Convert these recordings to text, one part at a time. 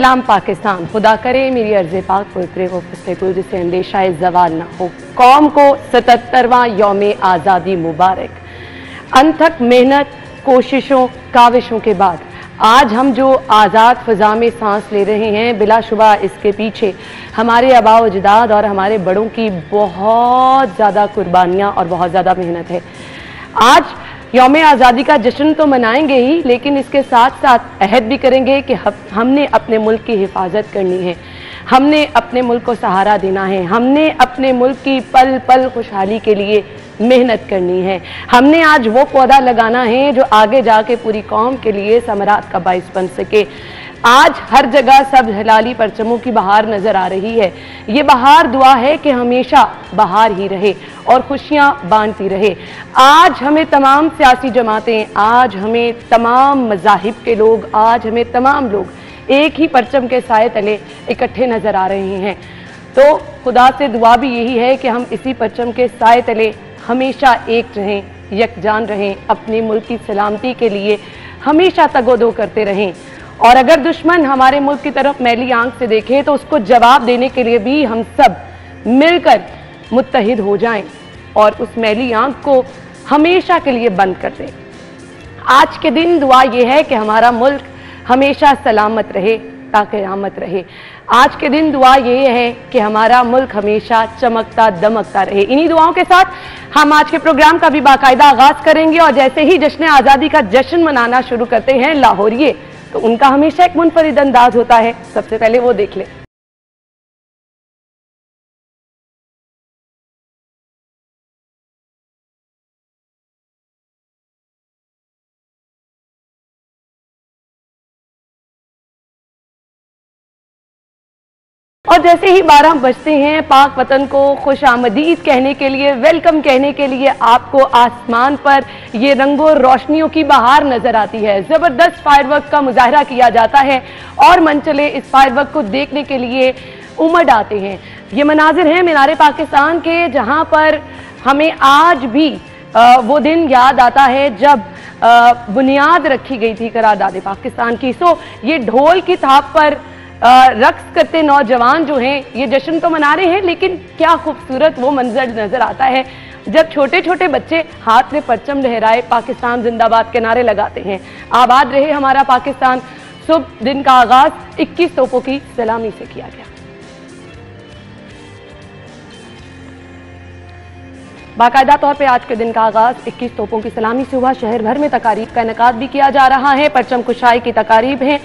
सलाम पाकिस्तान। खुदा करे मेरी अर्ज़ पाक पर उतरे वो फस्ले जिसे अंदेशा ज़वाल ना हो। कौम को 77वां यौम आज़ादी मुबारक। अनथक मेहनत, कोशिशों, काविशों के बाद आज हम जो आज़ाद फ़ज़ा में सांस ले रहे हैं, बिलाशुबा इसके पीछे हमारे आबा व अजदाद और हमारे बड़ों की बहुत ज़्यादा कुर्बानियाँ और बहुत ज़्यादा मेहनत है। आज यौम आज़ादी का जश्न तो मनाएंगे ही, लेकिन इसके साथ साथ अहद भी करेंगे कि हमने अपने मुल्क की हिफाजत करनी है, हमने अपने मुल्क को सहारा देना है, हमने अपने मुल्क की पल पल खुशहाली के लिए मेहनत करनी है, हमने आज वो पौधा लगाना है जो आगे जाके पूरी कौम के लिए समरात का बाइस बन सके। आज हर जगह सब हिलाली परचमों की बहार नजर आ रही है। ये बहार दुआ है कि हमेशा बहार ही रहे और खुशियां बांटती रहे। आज हमें तमाम सियासी जमातें, आज हमें तमाम मज़ाहिब के लोग, आज हमें तमाम लोग एक ही परचम के साए तले इकट्ठे नजर आ रहे हैं। तो खुदा से दुआ भी यही है कि हम इसी परचम के साए तले हमेशा एक रहें, यकजान रहें, अपने मुल्क की सलामती के लिए हमेशा तगोदो करते रहें। और अगर दुश्मन हमारे मुल्क की तरफ मैली आंख से देखे तो उसको जवाब देने के लिए भी हम सब मिलकर मुत्तहिद हो जाएं और उस मैली आंख को हमेशा के लिए बंद कर दें। आज के दिन दुआ यह है कि हमारा मुल्क हमेशा सलामत रहे ताकि क़यामत रहे। आज के दिन दुआ यह है कि हमारा मुल्क हमेशा चमकता दमकता रहे। इन्हीं दुआओं के साथ हम आज के प्रोग्राम का भी बाकायदा आगाज करेंगे और जैसे ही जश्न आज़ादी का जश्न मनाना शुरू करते हैं लाहौरिये, तो उनका हमेशा एक मुनफरिद अंदाज होता है। सबसे पहले वो देख लें। और जैसे ही 12 बजते हैं, पाक वतन को खुश आमदीद कहने के लिए, वेलकम कहने के लिए आपको आसमान पर ये रंगों रोशनियों की बहार नजर आती है। जबरदस्त फायरवर्क का मुजाहरा किया जाता है और मनचले इस फायरवर्क को देखने के लिए उमड़ आते हैं। ये मनाजिर हैं मीनारे पाकिस्तान के, जहां पर हमें आज भी वो दिन याद आता है जब बुनियाद रखी गई थी करारदाद पाकिस्तान की। सो ये ढोल की थाप पर रक्स करते नौजवान जो हैं, ये जश्न तो मना रहे हैं, लेकिन क्या खूबसूरत वो मंजर नजर आता है जब छोटे छोटे बच्चे हाथ में परचम लहराए पाकिस्तान जिंदाबाद के नारे लगाते हैं। आबाद रहे हमारा पाकिस्तान। सुबह दिन का आगाज 21 तोपों की सलामी से किया गया। बाकायदा तौर पे आज के दिन का आगाज 21 तोपों की सलामी से हुआ। शहर भर में तकारीब का इनेकाद भी किया जा रहा है। परचम कुशाई की तकारीब हैं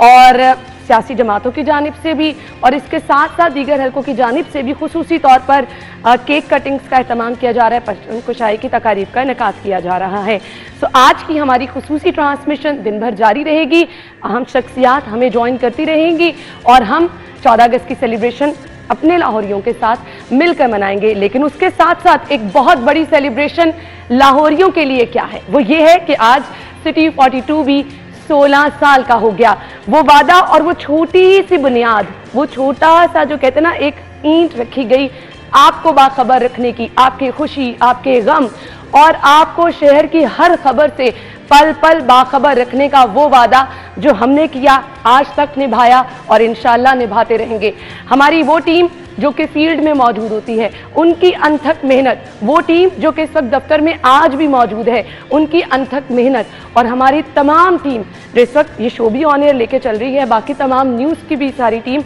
और सियासी जमातों की जानिब से भी, और इसके साथ साथ दीगर हलकों की जानिब से भी खुसूसी तौर पर केक कटिंग्स का एहतमाम किया जा रहा है। परचम कुशाई की तकारीब का इनेकाद किया जा रहा है। सो आज की हमारी खुसूसी ट्रांसमिशन दिन भर जारी रहेगी। अहम शख्सियात हमें ज्वाइन करती रहेंगी और हम 14 अगस्त की सेलिब्रेशन अपने लाहौरियों के साथ मिलकर मनाएंगे। लेकिन उसके साथ साथ एक बहुत बड़ी सेलिब्रेशन लाहौरियों के लिए क्या है, वो ये है कि आज सिटी 42 भी 16 साल का हो गया। वो वादा और वो छोटी सी बुनियाद, वो छोटा सा जो कहते ना एक ईंट रखी गई आपको बाखबर रखने की, आपकी खुशी, आपके गम और आपको शहर की हर खबर से पल पल बाखबर रखने का वो वादा जो हमने किया, आज तक निभाया और इंशाल्लाह निभाते रहेंगे। हमारी वो टीम जो कि फील्ड में मौजूद होती है, उनकी अनथक मेहनत, वो टीम जो कि इस वक्त दफ्तर में आज भी मौजूद है, उनकी अनथक मेहनत, और हमारी तमाम टीम जो इस वक्त ये शो भी ऑन एयर लेके चल रही है, बाकी तमाम न्यूज़ की भी सारी टीम,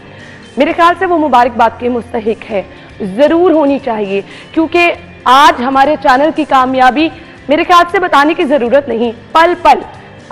मेरे ख्याल से वो मुबारकबाद के मुस्तहिक है, ज़रूर होनी चाहिए। क्योंकि आज हमारे चैनल की कामयाबी मेरे ख्याल से बताने की ज़रूरत नहीं। पल पल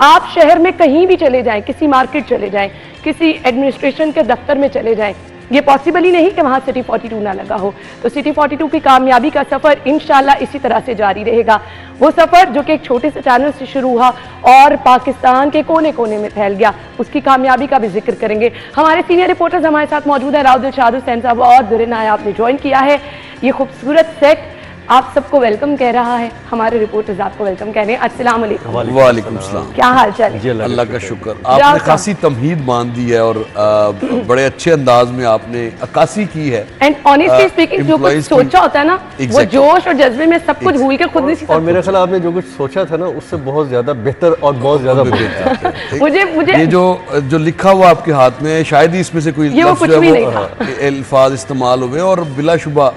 आप शहर में कहीं भी चले जाएं, किसी मार्केट चले जाएं, किसी एडमिनिस्ट्रेशन के दफ्तर में चले जाएं, ये पॉसिबल ही नहीं कि वहाँ सिटी 42 ना लगा हो। तो सिटी 42 की कामयाबी का सफ़र इंशाल्लाह इसी तरह से जारी रहेगा। वो सफ़र जो कि एक छोटे से चैनल से शुरू हुआ और पाकिस्तान के कोने कोने में फैल गया, उसकी कामयाबी का भी जिक्र करेंगे। हमारे सीनियर रिपोर्टर्स हमारे साथ मौजूद है। राउद शाद हुसैन साहब और दुरे नायाब ने ज्वाइन किया है। ये खूबसूरत सेट आप सबको वेलकम कह रहा है, हमारे रिपोर्टर्स आपको वेलकम कह रहे हैं। अस्सलाम वालेकुम। वालेकुम सलाम। क्या हाल चाल है? अल्लाह का शुक्र, आपने खासी तमहीद मान दी है और बड़े अच्छे अंदाज में आपने अक्कासी की है। एंड ऑनेस्टली स्पीकिंग जो कुछ सोचा होता है ना, वो जोश और जज्बे में सब कुछ भूल के खुद नहीं सीखता। और मेरे ख्याल आपने जो कुछ सोचा था ना, उससे बहुत ज्यादा बेहतर और बहुत ज्यादा मुझे ये जो लिखा हुआ आपके हाथ में, शायद ही इसमें से कोई अल्फाज इस्तेमाल हुए, और बिलाशुबा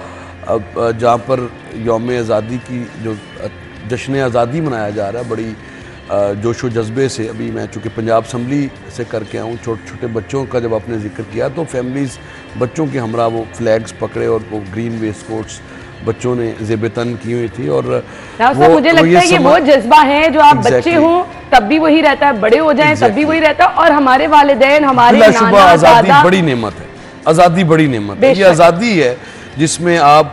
जहाँ पर यौम आज़ादी की जो जश्न आज़ादी मनाया जा रहा है बड़ी जोश व जज्बे से। अभी मैं चूँकि पंजाब असम्बली से करके आऊँ, छोटे छोटे बच्चों का जब आपने जिक्र किया तो फैमिलीज़ बच्चों के हमरा वो फ्लैग्स पकड़े और वो ग्रीन वेस्ट कोट्स बच्चों ने ज़ेब-ए-तन की हुई थी। और वो मुझे लगता है कि वो जज्बा है जो आप बच्चे हों तब भी वही रहता है, बड़े हो जाएं तब भी वही रहता है। और हमारे वालिदैन, हमारे नाना आज़ादी बड़ी नेमत है, आज़ादी बड़ी नेमत है। ये आज़ादी है जिसमें आप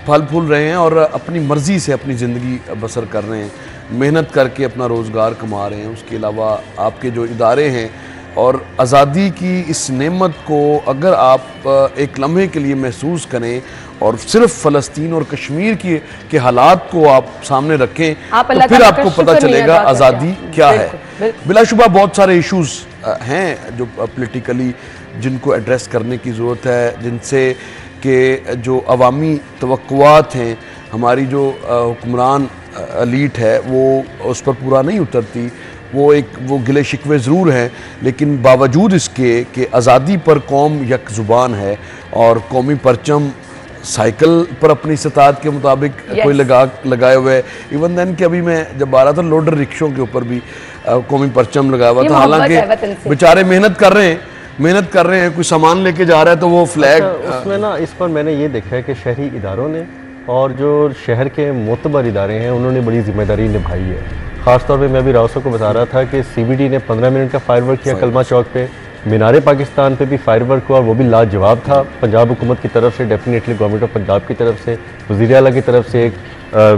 फल फूल रहे हैं और अपनी मर्ज़ी से अपनी ज़िंदगी बसर कर रहे हैं, मेहनत करके अपना रोज़गार कमा रहे हैं। उसके अलावा आपके जो इदारे हैं, और आज़ादी की इस नेमत को अगर आप एक लम्हे के लिए महसूस करें और सिर्फ फ़लस्तीन और कश्मीर के हालात को आप सामने रखें तो फिर आपको पता चलेगा आज़ादी क्या है। बिलाशुबा बहुत सारे इश्यूज़ हैं जो पॉलिटिकली जिनको एड्रेस करने की ज़रूरत है, जिनसे कि जो अवामी तवक्कुआत हैं, हमारी जो हुक्मरान एलीट है वो उस पर पूरा नहीं उतरती। वो गिले शिकवे ज़रूर हैं, लेकिन बावजूद इसके कि आज़ादी पर कौम यक ज़ुबान है और कौमी परचम साइकिल पर अपनी इस्तात के मुताबिक कोई लगाए हुए है। इवन दैन कि अभी मैं जब आ रहा था लोडर रिक्शों के ऊपर भी कौमी परचम लगाया हुआ था। हालांकि बेचारे मेहनत कर रहे हैं, कोई सामान लेके जा रहा है तो वो फ्लैग उसमें ना, इस पर मैंने ये देखा है कि शहरी इदारों ने और जो शहर के मोतबर इदारे हैं उन्होंने बड़ी जिम्मेदारी निभाई है। ख़ासतौर पे मैं अभी राउसो को बता रहा था कि CBD ने 15 मिनट का फायरवर्क किया कलमा चौक पे, मीनारे पाकिस्तान पे भी फायरवर्क हुआ और वो भी लाजवाब था पंजाब हुकूमत की तरफ से, डेफिनेटली गवर्नमेंट ऑफ पंजाब की तरफ से, वज़ीर आला की तरफ से एक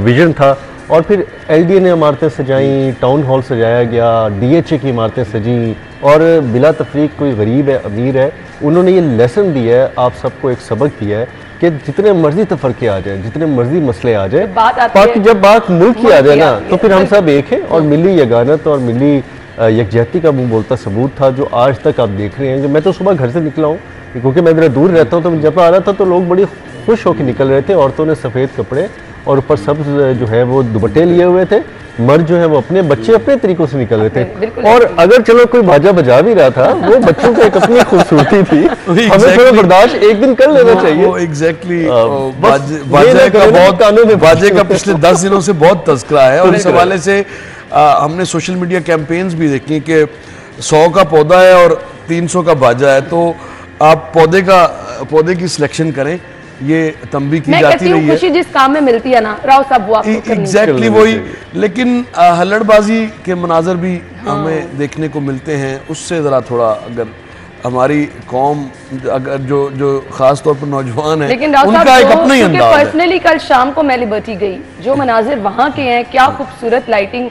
विजन था। और फिर LDA ने इमारतें सजाई, टाउन हॉल सजाया गया, DHA की इमारतें सजी, और बिला तफरीक कोई गरीब है अमीर है, उन्होंने ये लेसन दिया है, आप सबको एक सबक दिया है कि जितने मर्जी तफरके आ जाए, जितने मर्जी मसले आ जाए, बाकी जब बात मुल्क की आ जाए ना तो फिर हम सब एक हैं। और मिली यगानत और मिली यकजहती का मुँह बोलता सबूत था जो आज तक आप देख रहे हैं। मैं तो सुबह घर से निकला हूँ क्योंकि मैं जरा दूर रहता हूँ, तो जब आ रहा था तो लोग बड़ी खुश होकर निकल रहे थे। औरतों ने सफ़ेद कपड़े और ऊपर सब जो है वो दुपट्टे लिए हुए थे, मर्द जो है वो अपने बच्चे अपने तरीकों से निकल रहे थे। और अगर चलो कोई बाजा बजा भी रहा था, वो बच्चों की एक अपनी खूबसूरती थी, हमें थोड़ा बर्दाश्त एक दिन कर लेना चाहिए। वो एग्जैक्टली बाजे का पिछले 10 दिनों से बहुत तज़किरा है और इस हवाले से हमने सोशल मीडिया कैंपेन्स भी देखी कि 100 का पौधा है और 300 का बाजा है, तो आप पौधे की सिलेक्शन करें, ये तंबी की जाती रही है। खुशी जिस काम में मिलती है ना राव साहब, वो आपको एग्जैक्टली वही। लेकिन हल्लड़बाजी के मनाजर भी हमें देखने को मिलते हैं। उससे ज़रा थोड़ा अगर हमारी कौम, अगर जो ख़ास तौर पर नौजवान है, उनका एक अपना ही अंदाज़ है। पर्सनली कल शाम को मैं लिबर्टी गई, जो मनाजिर वहाँ के हैं, क्या खूबसूरत लाइटिंग,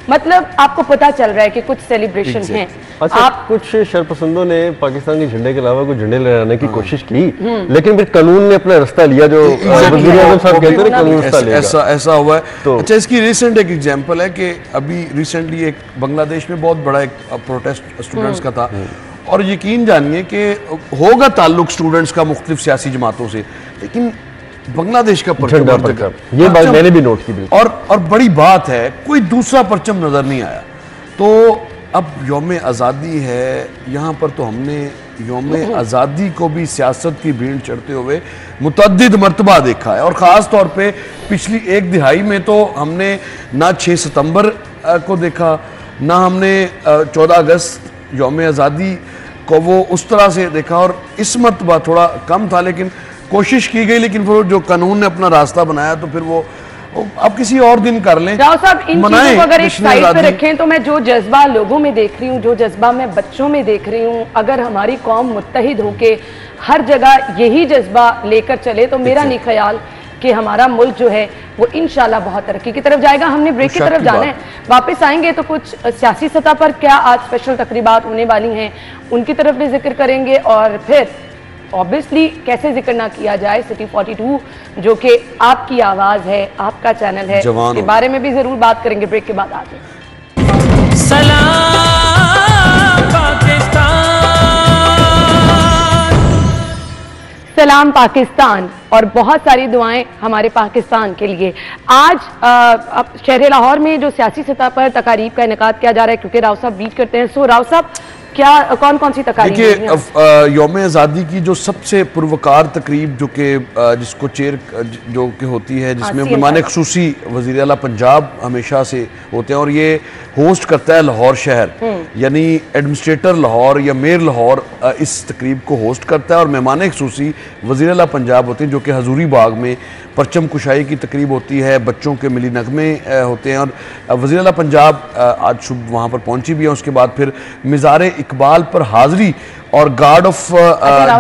मतलब आपको पता चल रहा है कि कुछ सेलिब्रेशन हैं। अच्छा, आप कुछ शरपसंदों ने पाकिस्तान के झंडे के अलावा कुछ झंडे लहराने की कोशिश की, लेकिन फिर कानून ने अपना रास्ता लिया, जो वज़ीर आज़म साहब कहते हैं कानून रास्ता लेगा। ऐसा हुआ है। तो अच्छा, इसकी रिसेंट एक एग्जांपल है कि अभी रिसेंटली एक बांग्लादेश में बहुत बड़ा एक प्रोटेस्ट स्टूडेंट्स का था, और यकीन जानिए कि होगा ताल्लुक स्टूडेंट्स का मुख्तलिफ सियासी जमातों से, लेकिन बांग्लादेश का परचम ये बात मैंने भी नोट की। और बड़ी बात है, कोई दूसरा परचम नजर नहीं आया। तो अब यौम आज़ादी है, यहाँ पर तो हमने यौम आज़ादी को भी सियासत की भीड़ चढ़ते हुए मुतअद्दिद मरतबा देखा है, और ख़ास तौर पे पिछली एक दिहाई में तो हमने ना 6 सितंबर को देखा, ना हमने 14 अगस्त यौम आज़ादी को वो उस तरह से देखा, और इस मरतबा थोड़ा कम था, लेकिन कोशिश की गई। लेकिन फिर जो कानून ने अपना रास्ता बनाया तो फिर वो अब किसी और दिन कर लें। राव साहब, इन चीजों को अगर एक साइड पे रखें तो मैं जो जज्बा लोगों में देख रही हूँ, जो जज्बा मैं बच्चों में देख रही हूँ, अगर हमारी कौम मुत्तहिद होके हर जगह यही जज्बा लेकर चले तो मेरा नहीं ख्याल कि हमारा मुल्क जो है वो इंशाल्लाह बहुत तरक्की की तरफ जाएगा। हमने ब्रेक की तरफ जाना है, वापस आएंगे तो कुछ सियासी सतह पर क्या आज स्पेशल तकरीबात होने वाली हैं उनकी तरफ भी जिक्र करेंगे, और फिर ऑब्वियसली कैसे जिक्र ना किया जाए सिटी 42 जो कि आपकी आवाज़ है, आपका चैनल है, इसके बारे में भी ज़रूर बात करेंगे ब्रेक के बाद। आगे सलाम पाकिस्तान और बहुत सारी दुआएं हमारे पाकिस्तान के लिए। आज शहर लाहौर में जो सियासी सतह पर तकारीब का इनेकाद किया जा रहा है, क्योंकि राव साहब बीट करते हैं, सो राव साहब क्या कौन कौन सी तकारीब? देखिए, यौम आज़ादी की जो सबसे पुरवकार तकरीब जो कि जिसको चेयर जो कि होती है, जिसमें मेहमान खुसूसी वज़ीर आला पंजाब हमेशा से होते हैं और ये होस्ट करता है लाहौर शहर, यानी एडमिनिस्ट्रेटर लाहौर या मेयर लाहौर इस तकरीब को होस्ट करता है और मेहमान खुसूसी वज़ीर आला पंजाब होते हैं जो कि हजूरी बाग में परचम कुशाई की तकरीब होती है, बच्चों के मिली नगमे होते हैं और वज़ीर आला पंजाब आज सुबह वहाँ पर पहुँची भी है। उसके बाद फिर मिज़ार इकबाल पर हाज़री और गार्ड ऑफ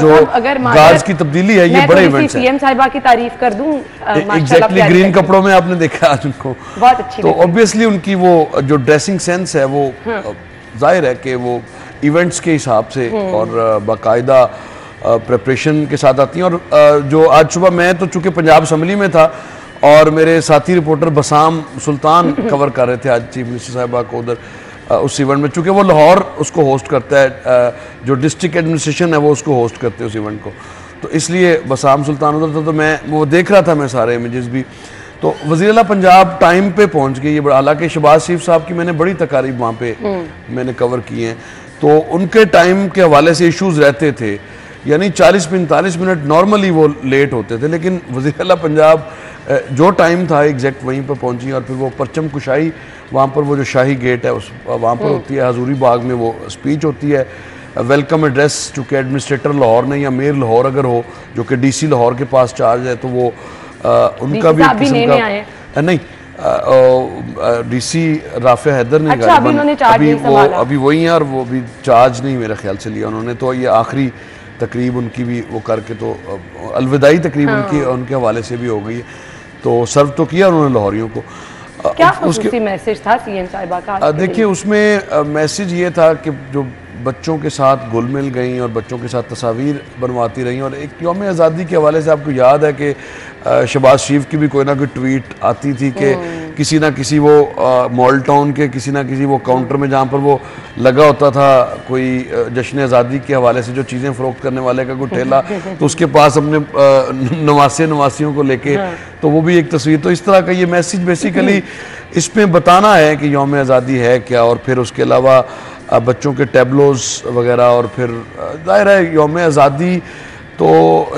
जो गार्ड्स की तब्दीली है, ये बड़े इवेंट्स हैं। सीएम साहिबा की तारीफ कर दूं, एग्जैक्टली ग्रीन कपड़ों में आपने देखा आज उनको, बहुत अच्छी। तो ऑब्वियसली उनकी वो जो ड्रेसिंग सेंस है वो जाहिर है कि वो इवेंट्स के हिसाब से और बाकायदा प्रिपरेशन के साथ आती हैं। और जो आज सुबह मैं तो चूँकि पंजाब असम्बली में था और मेरे साथी रिपोर्टर बसाम सुल्तान कवर कर रहे थे आज चीफ मिनिस्टर साहिबा को उधर उस इवेंट में, चूँकि वो लाहौर उसको होस्ट करता है, जो डिस्ट्रिक्ट एडमिनिस्ट्रेशन है वो उसको होस्ट करते हैं उस इवेंट को, तो इसलिए बसाम सुल्तान उधर था, तो मैं वो देख रहा था, मैं सारे इमेजेस भी। तो वज़ीर आला पंजाब टाइम पे पहुँच गई। ये हालांकि शहबाज शरीफ साहब की मैंने बड़ी तकारीब वहाँ पे मैंने कवर की हैं, तो उनके टाइम के हवाले से इशूज़ रहते थे, यानी 40-45 मिनट नॉर्मली वो लेट होते थे, लेकिन वज़ीर आला पंजाब जो टाइम था एग्जैक्ट वहीं पर पहुंची। और फिर वो परचम कुशाई वहाँ पर वो जो शाही गेट है उस वहाँ पर होती है, हजूरी बाग में वो स्पीच होती है, वेलकम एड्रेस चूँकि एडमिनिस्ट्रेटर लाहौर ने या मेयर लाहौर अगर हो जो कि डीसी लाहौर के पास चार्ज है, तो वो उनका भी किस्म का नहीं, डीसी राफिया हैदर ने अभी वही है और वो भी चार्ज नहीं मेरे ख्याल से लिया उन्होंने, तो ये आखिरी तकरीब उनकी भी वो करके तो अलविदाई तकरीब उनके हवाले से भी हो गई है, तो सर्व तो किया उन्होंने लाहौरियों को। क्या उसकी मैसेज था सीएम साहिबा का? देखिए, उसमें मैसेज ये था कि जो बच्चों के साथ घुल मिल गई और बच्चों के साथ तस्वीर बनवाती रही, और एक यौम आज़ादी के हवाले से आपको याद है कि शहबाज शरीफ की भी कोई ना कोई ट्वीट आती थी कि किसी ना किसी वो मॉल टाउन के किसी ना किसी वो काउंटर में जहाँ पर वो लगा होता था कोई जश्न आज़ादी के हवाले से जो चीज़ें फ़रोख्त करने वाले का कोई ठेला, तो उसके पास अपने नवासियों को लेके, तो वो भी एक तस्वीर। तो इस तरह का ये मैसेज बेसिकली इसमें बताना है कि यौम आज़ादी है क्या, और फिर उसके अलावा बच्चों के टैबलोज वगैरह, और फिर जाहिर है यौम आज़ादी तो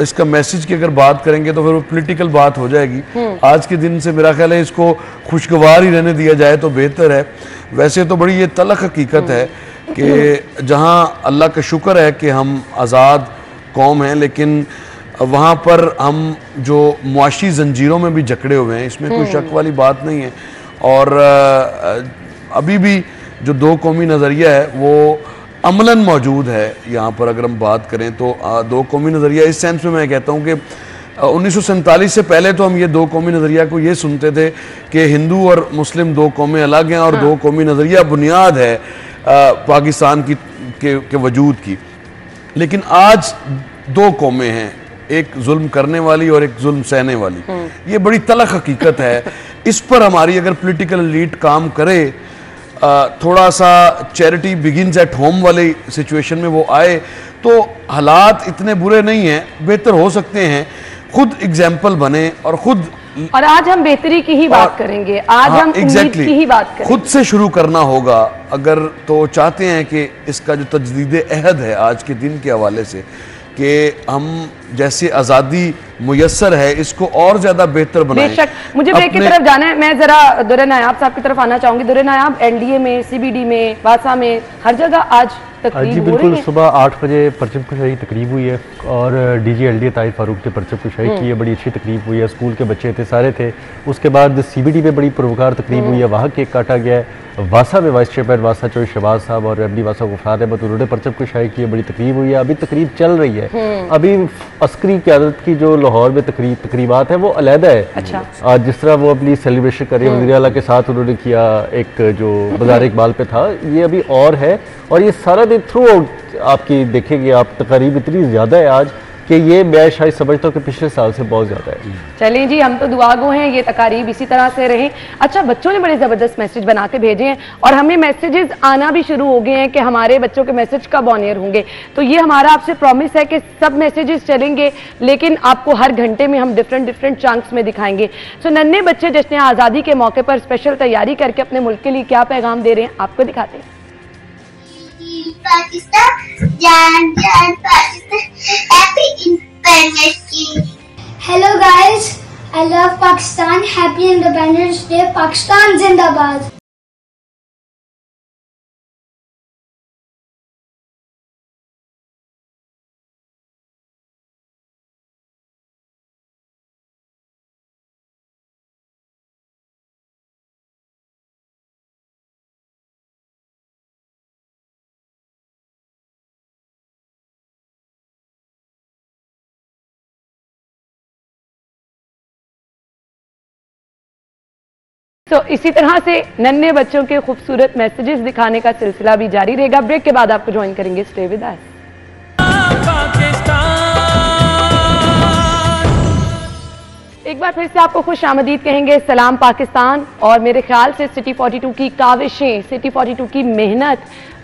इसका मैसेज की अगर बात करेंगे तो फिर वो पॉलिटिकल बात हो जाएगी। आज के दिन से मेरा ख्याल है इसको खुशगवार ही रहने दिया जाए तो बेहतर है। वैसे तो बड़ी ये तलख हकीकत है कि जहाँ अल्लाह का शुक्र है कि हम आज़ाद कौम हैं, लेकिन वहाँ पर हम जो मुआशी जंजीरों में भी जकड़े हुए हैं, इसमें कोई शक वाली बात नहीं है। और अभी भी जो दो कौमी नज़रिया है वो अमलन मौजूद है यहाँ पर। अगर हम बात करें तो दो कौमी नज़रिया इस सेंस में मैं कहता हूँ कि 1947 से पहले तो हम ये दो कौमी नज़रिया को ये सुनते थे कि हिंदू और मुस्लिम दो कौमें अलग हैं और दो कौमी नज़रिया बुनियाद है पाकिस्तान के वजूद की। लेकिन आज दो कौमें हैं, एक जुल्म करने वाली और एक जुल्म सहने वाली। ये बड़ी तलख हकीकत है। इस पर हमारी अगर पॉलिटिकल एलीट काम करे, थोड़ा सा चैरिटी बिगिंस एट होम वाली सिचुएशन में वो आए, तो हालात इतने बुरे नहीं हैं, बेहतर हो सकते हैं। खुद एग्जाम्पल बने और खुद, और आज हम बेहतरी की ही बात करेंगे, आज हम उम्मीद की ही बात करेंगे। खुद से शुरू करना होगा अगर तो चाहते हैं कि इसका जो तजदीद अहद है आज के दिन के हवाले से कि हम जैसे आज़ादी मुयस्सर है इसको और ज़्यादा बेहतर बनाएं। बेशक मुझे ब्रेक की तरफ जाना है, मैं ज़रा दुर्रे नायाब साहब की तरफ आना चाहूँगी। दुर्रे नायाब, एनडीए में, सीबीडी में, वासा में, हर जगह आज जी बिल्कुल सुबह 8 बजे परचम कुशाई तकरीब हुई है और डीजी एलडीए ताहिर फारूक ने परचम कुशाई की है। बड़ी अच्छी तकरीब हुई है, स्कूल के बच्चे थे, सारे थे। उसके बाद सीबीडी में बड़ी पुरवकार तकरीब हुई है, वहाँ केक काटा गया है। वासा में वाइस चेयरमैन वासा चौधरी शहबाज साहब और एमडी वासा गुफरान अहमद, उन्होंने परचम कुशाई की है, बड़ी तकरीब हुई है। अभी तकरीब चल रही है। अभी अस्करी क़यादत की जो लाहौर में तकरीबात है वो अलहदा है। अच्छा। आज जिस तरह वो अपनी सेलिब्रेशन कर रही है वज़ीर आला के साथ उन्होंने किया, एक जो बाज़ार इकबाल पे था, ये अभी और है। और ये सारा दिन थ्रू आउट आपकी देखेंगे आप, तकरीब इतनी ज़्यादा है आज कि ये मैं शायद समझता हूँ कि पिछले साल से बहुत ज़्यादा है। चलें जी, हम तो दुआगो हैं, ये तकारीब इसी तरह से रहें। अच्छा, बच्चों ने बड़े ज़बरदस्त मैसेज बना के भेजे हैं और हमें मैसेजेस आना भी शुरू हो गए हैं कि हमारे बच्चों के मैसेज कब ऑन एयर होंगे। तो ये हमारा आपसे प्रॉमिस है कि सब मैसेजेस चलेंगे, लेकिन आपको हर घंटे में हम डिफरेंट चंक्स में दिखाएंगे। तो नन्हे बच्चे जश्न आज़ादी के मौके पर स्पेशल तैयारी करके अपने मुल्क के लिए क्या पैगाम दे रहे हैं, आपको दिखाते हैं। Pakistan, Jan Pakistan, Happy Independence Day. Hello guys, I love Pakistan. Happy Independence Day. Pakistan Zindabad. तो इसी तरह से नन्हे बच्चों के खूबसूरत मैसेजेस दिखाने का सिलसिला भी जारी रहेगा। ब्रेक के बाद आपको ज्वाइन करेंगे, स्टे विद अस। एक बार फिर से आपको खुश आमदीद कहेंगे, सलाम पाकिस्तान। और मेरे ख्याल से सिटी 42 की काविशें, सिटी 42 की मेहनत,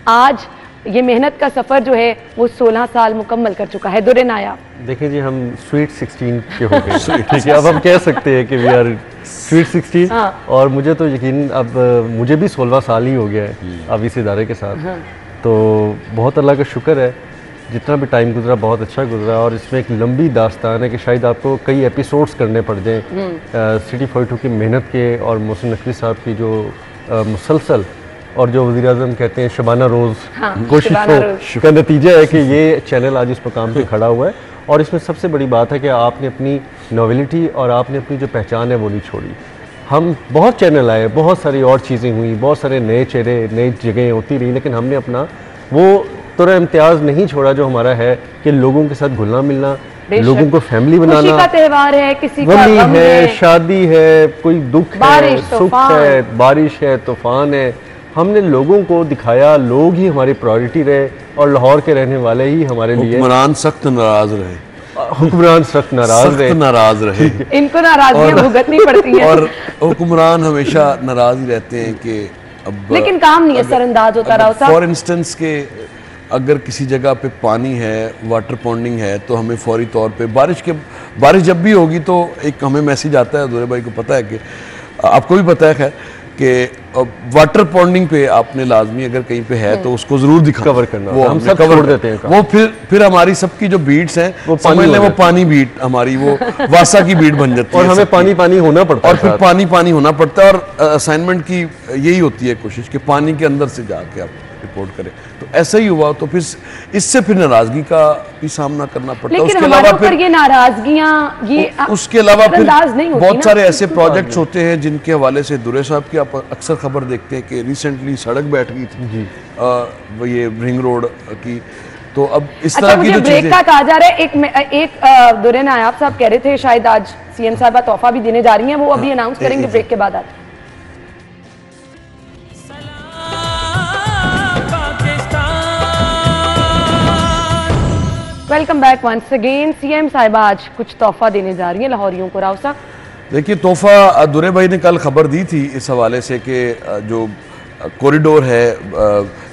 आज ये मेहनत का सफर जो है वो 16 साल मुकम्मल कर चुका है। दुरे नायाब, देखिए जी, हम स्वीट 16 के हो गए। ठीक है, अब हम कह सकते हैं कि वी आर स्वीट 16। और मुझे तो यकीन, अब मुझे भी 16 साल ही हो गया है अब इस इदारे के साथ। तो बहुत अल्लाह का शुक्र है, जितना भी टाइम गुजरा बहुत अच्छा गुजरा। और इसमें एक लंबी दास्तान है कि शायद आपको कई एपिसोड्स करने पड़ जाएँ सिटी 42 की मेहनत के और मोहसिन नकवी साहब की जो मुसलसल, और जो वज़ीर आज़म कहते हैं शबाना रोज़ कोशिश का नतीजा है कि ये चैनल आज इस मुकाम पे खड़ा हुआ है। और इसमें सबसे बड़ी बात है कि आपने अपनी नॉवेलिटी और आपने अपनी जो पहचान है वो नहीं छोड़ी। हम बहुत चैनल आए, बहुत सारी और चीज़ें हुई, बहुत सारे नए चेहरे, नई जगहें होती रही, लेकिन हमने अपना वो थोड़ा इम्तियाज़ नहीं छोड़ा जो हमारा है कि लोगों के साथ घुलना मिलना, लोगों को फैमिली बनाना। खुशी का त्योहार है, किसी का गम है, शादी है, कोई दुख है, सुख है, बारिश है, तूफान है। हमने लोगों को दिखाया, लोग ही हमारी प्रायोरिटी रहे और लाहौर के रहने वाले ही हमारे लिए। हुक्मरान सख्त नाराज रहे, हुक्मरान सख्त नाराज रहे। इनको नाराजगियां भुगतनी पड़ती हैं। और हुक्मरान हमेशा नाराज ही रहते हैं कि अब, लेकिन काम नहीं असरअंदाज होता रहा। फॉर इंस्टेंस के अगर किसी जगह पे पानी है, वाटर पॉन्डिंग है, तो हमें फौरी तौर पे बारिश जब भी होगी तो एक हमें मैसेज आता है। दूरे भाई को पता है कि आपको भी पता है खैर कि वाटर पॉन्डिंग पे आपने लाजमी अगर कहीं पे है तो उसको जरूर कवर करना, वो हम सब कवर देते हैं। वो फिर हमारी सबकी जो बीट्स हैं वो पानी बीट हमारी वो वासा की बीट बन जाती है और हमें पानी होना पड़ता है, और फिर पानी होना पड़ता है। और असाइनमेंट की यही होती है कोशिश कि पानी के अंदर से जाके आप रिपोर्ट करें। तो ऐसा ही हुआ, तो फिर इससे फिर नाराजगी का भी सामना करना पड़ता है। उसके अलावा फिर ये नाराजगियां, ये उसके अलावा फिर बहुत सारे ऐसे तो प्रोजेक्ट्स होते हैं जिनके हवाले से दुरे साहब की आप अक्सर खबर देखते हैं कि रिसेंटली सड़क बैठ गई थी जी, ये रिंग रोड की। तो अब इस तरह की जो ब्रेक का कहा जा रहा है, एक दुरे नायाब साहब कह रहे थे शायद आज सीएम साहबा तोहफा भी देने जा रही हैं, वो अभी अनाउंस करेंगे ब्रेक के बाद। आते welcome back once again. CM साहिबा आज कुछ तोहफा देने जा रही हैं लाहौरियों को। राव साहब, देखिए, तोहफा दुरे भाई ने कल खबर दी थी इस हवाले से कि जो कॉरिडोर है,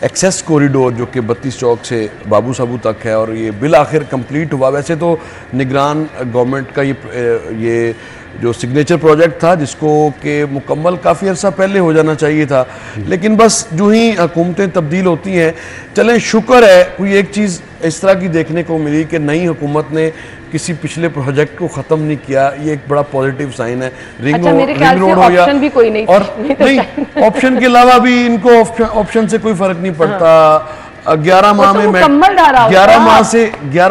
एक्सेस कॉरिडोर जो कि 32 चौक से बाबू साबू तक है, और ये बिल आखिर कंप्लीट हुआ। वैसे तो निगरान गवर्नमेंट का ये जो सिग्नेचर प्रोजेक्ट था जिसको कि मुकम्मल काफ़ी अर्सा पहले हो जाना चाहिए था, लेकिन बस जो ही हुकूमतें तब्दील होती हैं, चलें शुक्र है कोई एक चीज़ इस तरह की देखने को मिली कि नई हुकूमत ने किसी पिछले प्रोजेक्ट को ख़त्म नहीं किया। ये एक बड़ा पॉजिटिव साइन है। रिंग रोड हो या भी कोई नहीं, और नहीं ऑप्शन के अलावा भी इनको ऑप्शन से कोई फ़र्क नहीं पड़ता। 11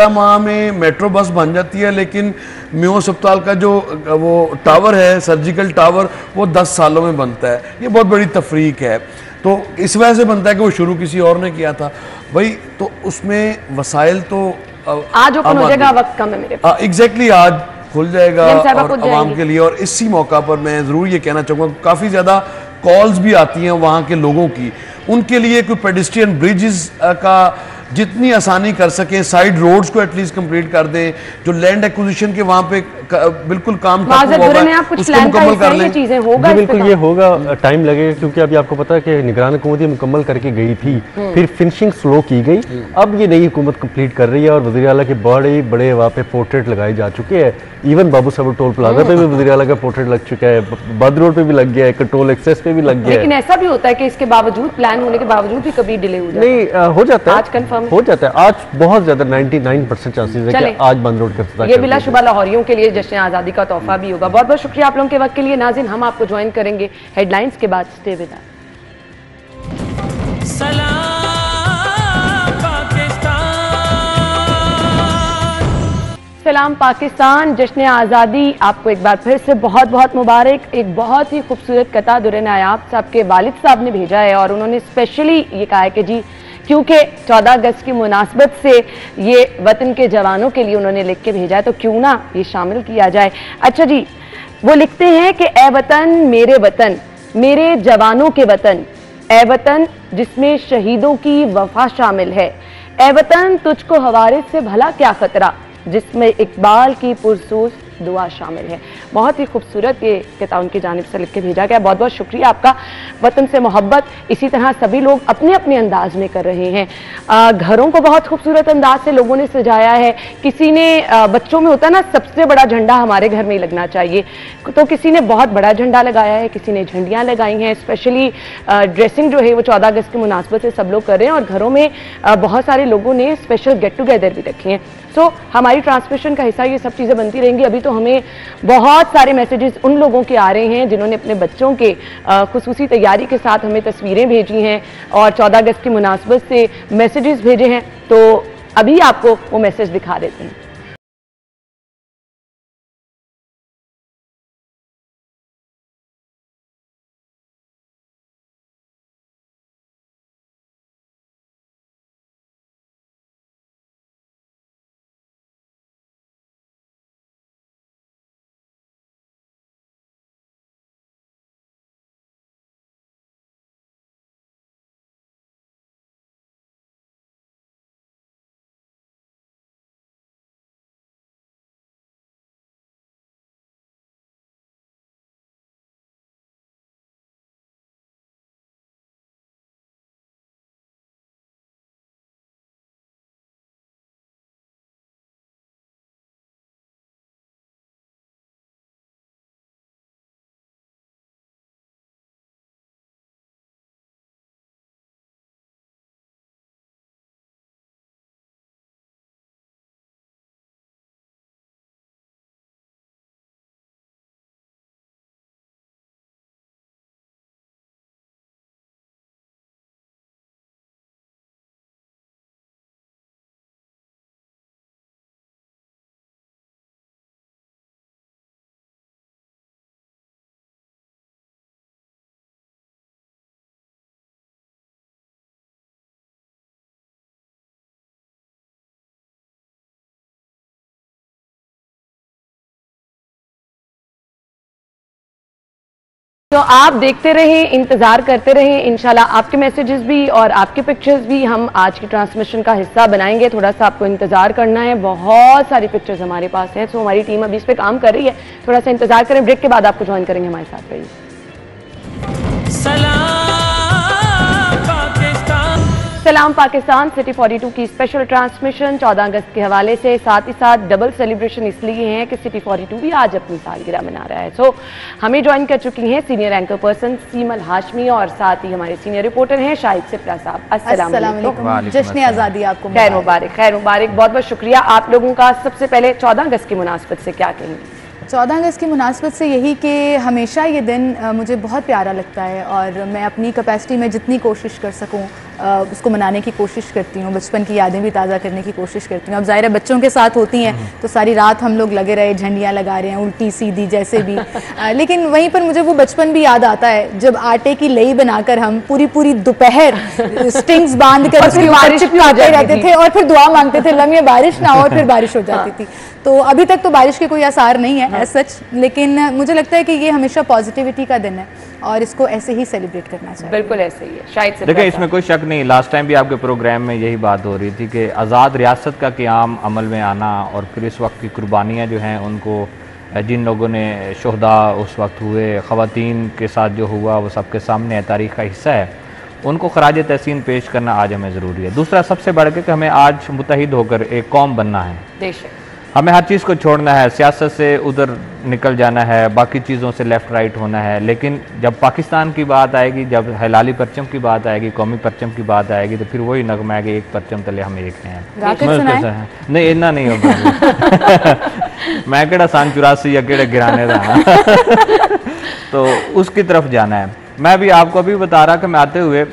माह में मेट्रो बस बन जाती है, लेकिन म्यो अस्पताल का जो वो टावर है, सर्जिकल टावर, वो 10 सालों में बनता है। ये बहुत बड़ी तफरीक है। तो इस वजह से बनता है कि वो शुरू किसी और ने किया था भाई, तो उसमें वसाइल तो आज ओपन हो जाएगा, वक्त कम है मेरे पास। एग्जैक्टली, आज खुल जाएगा और आवाम के लिए। और इसी मौका पर मैं ज़रूर ये कहना चाहूँगा, काफ़ी ज़्यादा कॉल्स भी आती हैं वहाँ के लोगों की, उनके लिए कोई पेडिस्ट्रियन ब्रिजेस का जितनी आसानी कर सकें, साइड रोड्स को एटलीस्ट कंप्लीट कर दें, जो लैंड एक्विजिशन के वहाँ पे बिल्कुल काम उसको मुकम्मल कर लें। चीजें होगा, बिल्कुल ये होगा, टाइम लगेगा, क्योंकि अभी आपको पता है कि निगरान हुकूमत ये मुकम्मल करके गई थी, फिर फिनिशिंग स्लो की गई, अब ये नई हुकूमत कंप्लीट कर रही है और वज़ीर आला के बड़े बड़े वहाँ पे पोर्ट्रेट लगाए जा चुके हैं। इवन बाबू साहब टोल प्लाजा पे भी वज़ीर आला का पोर्ट्रेट लग चुका है, बद रोड पे भी लग गया है, कंट्रोल एक्सेस पे भी लग गया है। लेकिन ऐसा भी होता है कि इसके बावजूद, प्लान होने के बावजूद भी कभी डिले हो जाता है? नहीं, हो जाता है, आज कंफर्म हो जाता है, आज बहुत ज्यादा 99% चांसेस है कि आज बंद रोड कर ये बिलाशुबा लाहौरियों के लिए जश्न आज़ादी का तोहफा भी होगा। बहुत बहुत शुक्रिया आप लोगों के वक्त के लिए। नाज़रीन, हम आपको ज्वाइन करेंगे हेडलाइंस के बाद। Stay with us. सलाम पाकिस्तान, जश्न आज़ादी आपको एक बार फिर से बहुत बहुत मुबारक। एक बहुत ही खूबसूरत कता दुर्रे नायाब साहब के वालिद साहब ने भेजा है और उन्होंने स्पेशली ये कहा है कि जी क्योंकि 14 अगस्त की मुनासबत से ये वतन के जवानों के लिए उन्होंने लिख के भेजा है, तो क्यों ना ये शामिल किया जाए। अच्छा जी, वो लिखते हैं कि ए वतन मेरे जवानों के वतन, ए वतन जिसमें शहीदों की वफा शामिल है, ए वतन तुझको हवारे से भला क्या खतरा, जिसमें इकबाल की पुरसूस दुआ शामिल है। बहुत ही खूबसूरत ये किताब उनकी जानिब से लिख के भेजा गया। बहुत बहुत शुक्रिया आपका। वतन से मोहब्बत इसी तरह सभी लोग अपने अपने अंदाज में कर रहे हैं। घरों को बहुत खूबसूरत अंदाज से लोगों ने सजाया है। किसी ने बच्चों में होता है ना, सबसे बड़ा झंडा हमारे घर में ही लगना चाहिए, तो किसी ने बहुत बड़ा झंडा लगाया है, किसी ने झंडियाँ लगाई हैं। स्पेशली ड्रेसिंग जो है वो 14 अगस्त की मुनासबत से सब लोग कर रहे हैं और घरों में बहुत सारे लोगों ने स्पेशल गेट टुगेदर भी रखे हैं। सो हमारी ट्रांसमिशन का हिस्सा ये सब चीज़ें बनती रहेंगी। अभी तो हमें बहुत सारे मैसेजेस उन लोगों के आ रहे हैं जिन्होंने अपने बच्चों के खुसूसी तैयारी के साथ हमें तस्वीरें भेजी हैं और 14 अगस्त की मुनासबत से मैसेजेस भेजे हैं, तो अभी आपको वो मैसेज दिखा देते हैं। तो आप देखते रहें, इंतज़ार करते रहें। इंशाल्लाह आपके मैसेजेस भी और आपके पिक्चर्स भी हम आज की ट्रांसमिशन का हिस्सा बनाएंगे। थोड़ा सा आपको इंतज़ार करना है, बहुत सारी पिक्चर्स हमारे पास हैं, तो हमारी टीम अभी इस पर काम कर रही है। थोड़ा सा इंतज़ार करें, ब्रेक के बाद आपको ज्वाइन करेंगे हमारे साथ। रहिए। सलाम पाकिस्तान सिटी 42 की स्पेशल ट्रांसमिशन 14 अगस्त के हवाले से, साथ ही साथ डबल सेलिब्रेशन इसलिए है कि सिटी 42 भी आज अपनी सालगिरह मना रहा है। सो हमें ज्वाइन कर चुकी हैं सीनियर एंकर पर्सन सीमल हाशमी और साथ ही हमारे सीनियर रिपोर्टर हैं शाहिद सिप्रा साहब। अस्सलाम वालेकुम। जश्न आज़ादी आपको खैर मुबारक। खैर मुबारक, बहुत बहुत शुक्रिया आप लोगों का। सबसे पहले 14 अगस्त की मुनासबत से क्या कहेंगे? 14 अगस्त की मुनासबत से यही कि हमेशा ये दिन मुझे बहुत प्यारा लगता है और मैं अपनी कैपेसिटी में जितनी कोशिश कर सकूं उसको मनाने की कोशिश करती हूँ। बचपन की यादें भी ताज़ा करने की कोशिश करती हूँ। अब ज़ाहिर है बच्चों के साथ होती हैं तो सारी रात हम लोग लगे रहे, झंडियाँ लगा रहे हैं उल्टी सीधी जैसे भी लेकिन वहीं पर मुझे वो बचपन भी याद आता है जब आटे की लई बनाकर हम पूरी पूरी दोपहर स्टिंग्स बांध कर उसकी ऊपर चिपकाते रहते थे और फिर दुआ मांगते थे लम्हे बारिश ना हो और फिर बारिश हो जाती थी। तो अभी तक तो बारिश के कोई आसार नहीं है एज सच, लेकिन मुझे लगता है कि ये हमेशा पॉजिटिविटी का दिन है और इसको ऐसे ही सेलिब्रेट करना चाहिए। बिल्कुल ऐसे ही है। शायद देखिए इसमें कोई शक नहीं, लास्ट टाइम भी आपके प्रोग्राम में यही बात हो रही थी कि आज़ाद रियासत का क़याम अमल में आना और फिर इस वक्त की कुर्बानियाँ जो हैं उनको, जिन लोगों ने शोहदा उस वक्त हुए, ख़वातीन के साथ जो हुआ वो सबके सामने है, तारीख़ का हिस्सा है, उनको खराज तहसीन पेश करना आज हमें ज़रूरी है। दूसरा सबसे बढ़ के कि हमें आज मुत्तहिद होकर एक कौम बनना है, हमें हर चीज़ को छोड़ना है, सियासत से उधर निकल जाना है, बाकी चीज़ों से लेफ़्ट राइट होना है। लेकिन जब पाकिस्तान की बात आएगी, जब हिलाली परचम की बात आएगी, कौमी परचम की बात आएगी, तो फिर वही नगमा है कि एक परचम तले हम एक हैं। नहीं इतना नहीं होगा मैं केड़ा सन 84 या केड़े गिराने का तो उसकी तरफ जाना है। मैं भी आपको अभी बता रहा कि मैं आते हुए,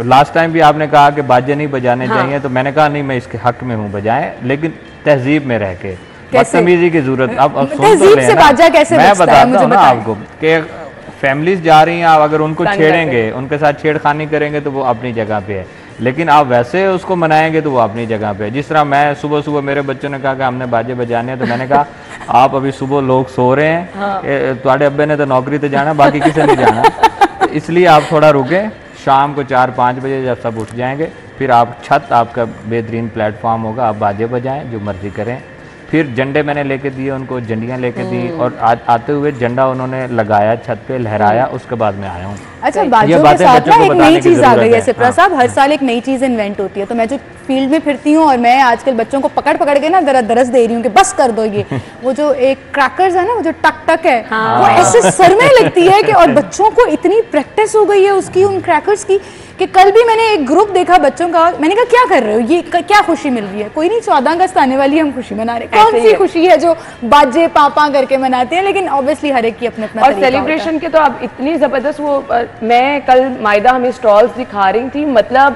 लास्ट टाइम भी आपने कहा कि बाजे नहीं बजाने चाहिए, तो मैंने कहा नहीं मैं इसके हक में हूँ, बजाएं लेकिन तहजीब में रह के, बदतमीजी की जरूरत। अब सुन तो लें ना, मैं बताता हूँ ना आपको कि फैमिलीज जा रही हैं, आप अगर उनको छेड़ेंगे, उनके साथ छेड़खानी करेंगे तो वो अपनी जगह पे है, लेकिन आप वैसे उसको मनाएंगे तो वो अपनी जगह पे है। जिस तरह मैं सुबह सुबह मेरे बच्चों ने कहा कि हमने बाजे बजाने हैं, तो मैंने कहा आप अभी सुबह लोग सो रहे हैं, तुम्हारे अब्बे ने तो नौकरी तो जाना, बाकी किसी नहीं जाना, तो इसलिए आप थोड़ा रुके, शाम को 4-5 बजे जब सब उठ जाएंगे फिर आप छत, आपका बेहतरीन प्लेटफॉर्म होगा, आप बाजे बजाएं, जो मर्जी करें। फिर झंडे मैंने लेके दिए उनको, झंडियाँ लेके दी, और आज आते हुए झंडा उन्होंने लगाया, छत पे लहराया, उसके बाद मैं आया हूँ। अच्छा, बाजों के साथ ना एक नई चीज़ आ गई है सिप्रा साहब, हर साल एक नई चीज़ इन्वेंट होती है। तो मैं जो फील्ड में फिरती हूँ और मैं आजकल बच्चों को पकड़ पकड़ के ना दरस दे रही हूँ कि बस कर दो ये वो जो एक क्रैकर्स है ना, वो जो टक टक है, वो ऐसे सर में लगती है कि, और बच्चों को इतनी प्रैक्टिस हो गई है उसकी, उन क्रैकर्स की, कि कल भी मैंने एक ग्रुप देखा बच्चों का, मैंने कहा क्या कर रहे हो, ये क्या खुशी मिल रही है? कोई नहीं, 14 अगस्त आने वाली है, हम खुशी मना रहे हैं। कौन सी खुशी है जो बाजे पापा करके मनाते हैं? लेकिन ऑब्वियसली हर एक की अपने अपना और सेलिब्रेशन के तो अब इतनी जबरदस्त, वो मैं कल मायदा हमें स्टॉल्स दिखा रही थी, मतलब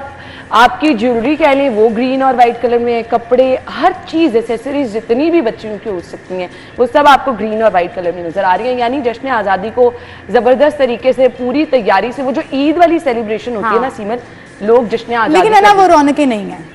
आपकी ज्वेलरी कह लें वो ग्रीन और वाइट कलर में, कपड़े, हर चीज़, एसेसरीज जितनी भी बच्चियों की हो सकती हैं वो सब आपको ग्रीन और वाइट कलर में नजर आ रही है। यानी जश्न आज़ादी को ज़बरदस्त तरीके से पूरी तैयारी से, वो जो ईद वाली सेलिब्रेशन होती है ना सीमन, लोग जश्न आज़ादी, लेकिन है ना वो रौनकें नहीं है।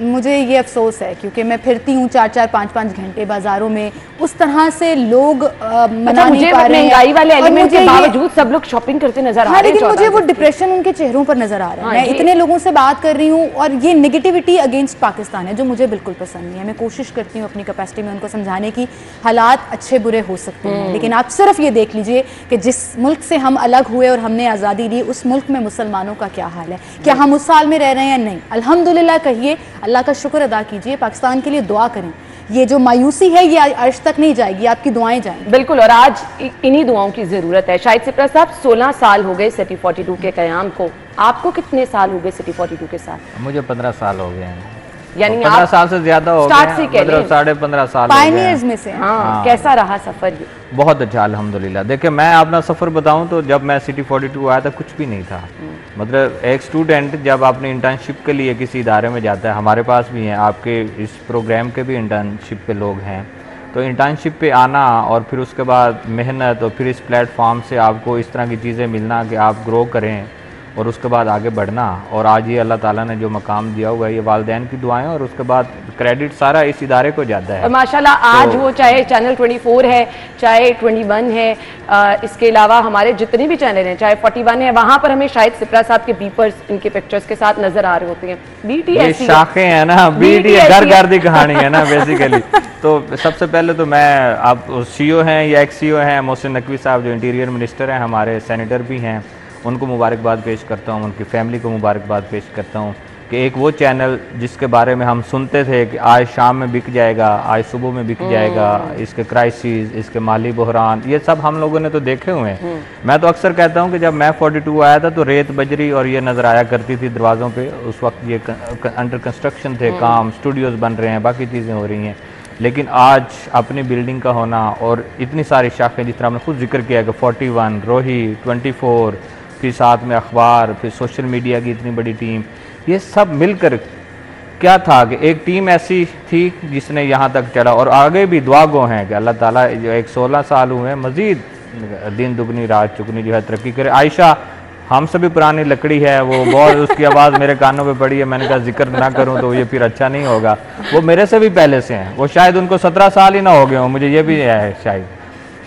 मुझे ये अफसोस है क्योंकि मैं फिरती हूँ 4-4, 5-5 घंटे बाजारों में, उस तरह से लोग मना नहीं पा रहे हैं, महंगाई वाले एलिमेंट के बावजूद सब लोग शॉपिंग करते नजर आ रहे हैं। लेकिन मुझे वो डिप्रेशन उनके चेहरों पर नजर आ रहा है। मैं इतने लोगों से बात कर रही हूँ और ये नेगेटिविटी अगेंस्ट पाकिस्तान है जो मुझे बिल्कुल पसंद नहीं है। मैं कोशिश करती हूँ अपनी कैपेसिटी में उनको समझाने की, हालात अच्छे बुरे हो सकते हैं, लेकिन आप सिर्फ ये देख लीजिए कि जिस मुल्क से हम अलग हुए और हमने आज़ादी ली, उस मुल्क में मुसलमानों का क्या हाल है। क्या हम उस हाल में रह रहे हैं? नहीं। अल्हम्दुलिल्लाह कहिए, अल्लाह का शुक्र अदा कीजिए, पाकिस्तान के लिए दुआ करें। ये जो मायूसी है ये अर्श तक नहीं जाएगी, आपकी दुआएं जाएंगी। बिल्कुल, और आज इन्हीं दुआओं की जरूरत है। शायद सिप्रा साहब 16 साल हो गए सिटी 42 के कयाम को, आपको कितने साल हो गए सिटी 42 के साथ? मुझे 15 साल हो गए हैं, यानी 15 साल से ज्यादा हो गए, मतलब 15.5 साल पायनियर्स में से। हाँ, कैसा रहा सफर? बहुत अच्छा अल्हम्दुलिल्लाह। देखिए मैं अपना सफ़र बताऊं तो जब मैं सिटी 42 आया था कुछ भी नहीं था। मतलब एक स्टूडेंट जब अपनी इंटर्नशिप के लिए किसी इदारे में जाता है, हमारे पास भी हैं, आपके इस प्रोग्राम के भी इंटर्नशिप पे लोग हैं, तो इंटर्नशिप पे आना और फिर उसके बाद मेहनत और फिर इस प्लेटफॉर्म से आपको इस तरह की चीज़ें मिलना कि आप ग्रो करें और उसके बाद आगे बढ़ना, और आज ये अल्लाह ताला ने जो मकाम दिया हुआ है, ये वालिदैन की दुआएं, और उसके बाद क्रेडिट सारा इस इदारे को जाता है। और माशाल्लाह आज वो चाहे चैनल 24 है, चाहे 21 है, इसके अलावा हमारे जितने भी चैनल हैं, चाहे 41 है, वहाँ पर हमें शायद सिप्रा साहब के बीपर्स इनके पिक्चर्स के साथ नजर आ रहे होते हैं। बीटी ऐसी शाखें है ना, बीटी घर घर की कहानी है ना बेसिकली। तो सबसे पहले तो मैं, आप CEO हैं या एक्स CEO हैं, मोहसिन नकवी साहब जो इंटीरियर मिनिस्टर हैं, हमारे सेनेटर भी हैं, उनको मुबारकबाद पेश करता हूँ, उनकी फैमिली को मुबारकबाद पेश करता हूँ कि एक वो चैनल जिसके बारे में हम सुनते थे कि आज शाम में बिक जाएगा, आज सुबह में बिक जाएगा, इसके क्राइसिस, इसके माली बहरान, ये सब हम लोगों ने तो देखे हुए हैं। मैं तो अक्सर कहता हूँ कि जब मैं 42 आया था तो रेत बजरी और ये नज़र आया करती थी दरवाज़ों पे, उस वक्त ये अंडर कंस्ट्रक्शन थे, काम, स्टूडियोज़ बन रहे हैं, बाकी चीज़ें हो रही हैं, लेकिन आज अपनी बिल्डिंग का होना और इतनी सारी शाखें, जिस तरह हमने खुद जिक्र किया कि 41, रोही, 24, फिर साथ में अखबार, फिर सोशल मीडिया की इतनी बड़ी टीम, ये सब मिलकर क्या था कि एक टीम ऐसी थी जिसने यहाँ तक चला, और आगे भी दुआ गो हैं कि अल्लाह ताला जो एक 16 साल हुए मज़ीद दिन दुगनी रात चुगनी जो है तरक्की करे। आयशा हमसे भी पुरानी लकड़ी है, वो बहुत उसकी आवाज़ मेरे कानों पे पड़ी है, मैंने कहा जिक्र ना करूँ तो ये फिर अच्छा नहीं होगा। वो मेरे से भी पहले से हैं, वो शायद उनको 17 साल ही ना हो गए हों, मुझे ये भी है शायद,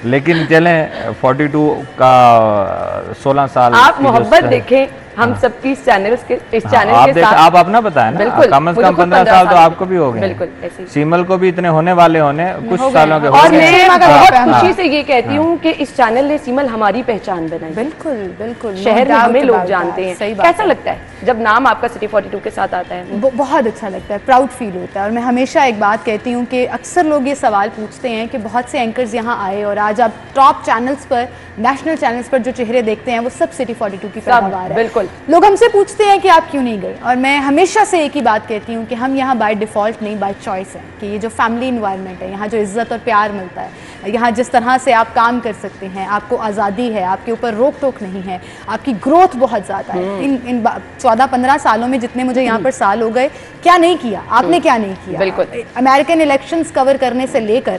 लेकिन चलें 42 का 16 साल। आप मोहब्बत देखें, हम सबकी इस चैनल के आप के साथ आप अपना बताएं ना, बिल्कुल, कम से कम 15 साल तो आपको भी हो गए। बिल्कुल ऐसे ही। सीमल को भी इतने होने वाले होने कुछ सालों के। और मैं बहुत खुशी से ये कहती हूँ कि इस चैनल ने सीमल हमारी पहचान बनाई। बिल्कुल बिल्कुल, शहर में हमें लोग जानते हैं। कैसा लगता है जब नाम आपका सिटी 42 के साथ आता है? बहुत अच्छा लगता है, प्राउड फील होता है। और मैं हमेशा एक बात कहती हूँ कि अक्सर लोग ये सवाल पूछते हैं कि बहुत से एंकर्स यहाँ आए और आज आप टॉप चैनल्स पर, नेशनल चैनल्स पर जो चेहरे देखते हैं वो सब सिटी 42 की पैदावार है। बिल्कुल। लोग हमसे पूछते हैं कि आप क्यों नहीं गए, और मैं हमेशा से एक ही बात कहती हूँ कि हम यहाँ बाय डिफ़ॉल्ट नहीं, बाय चॉइस है। कि ये जो फैमिली इन्वायरमेंट है, यहाँ जो इज़्ज़त और प्यार मिलता है, यहाँ जिस तरह से आप काम कर सकते हैं, आपको आज़ादी है, आपके ऊपर रोक टोक नहीं है, आपकी ग्रोथ बहुत ज़्यादा है। इन 14-15 सालों में जितने मुझे यहाँ पर साल हो गए, क्या नहीं किया आपने, क्या नहीं किया। बिल्कुल। अमेरिकन इलेक्शंस कवर करने से लेकर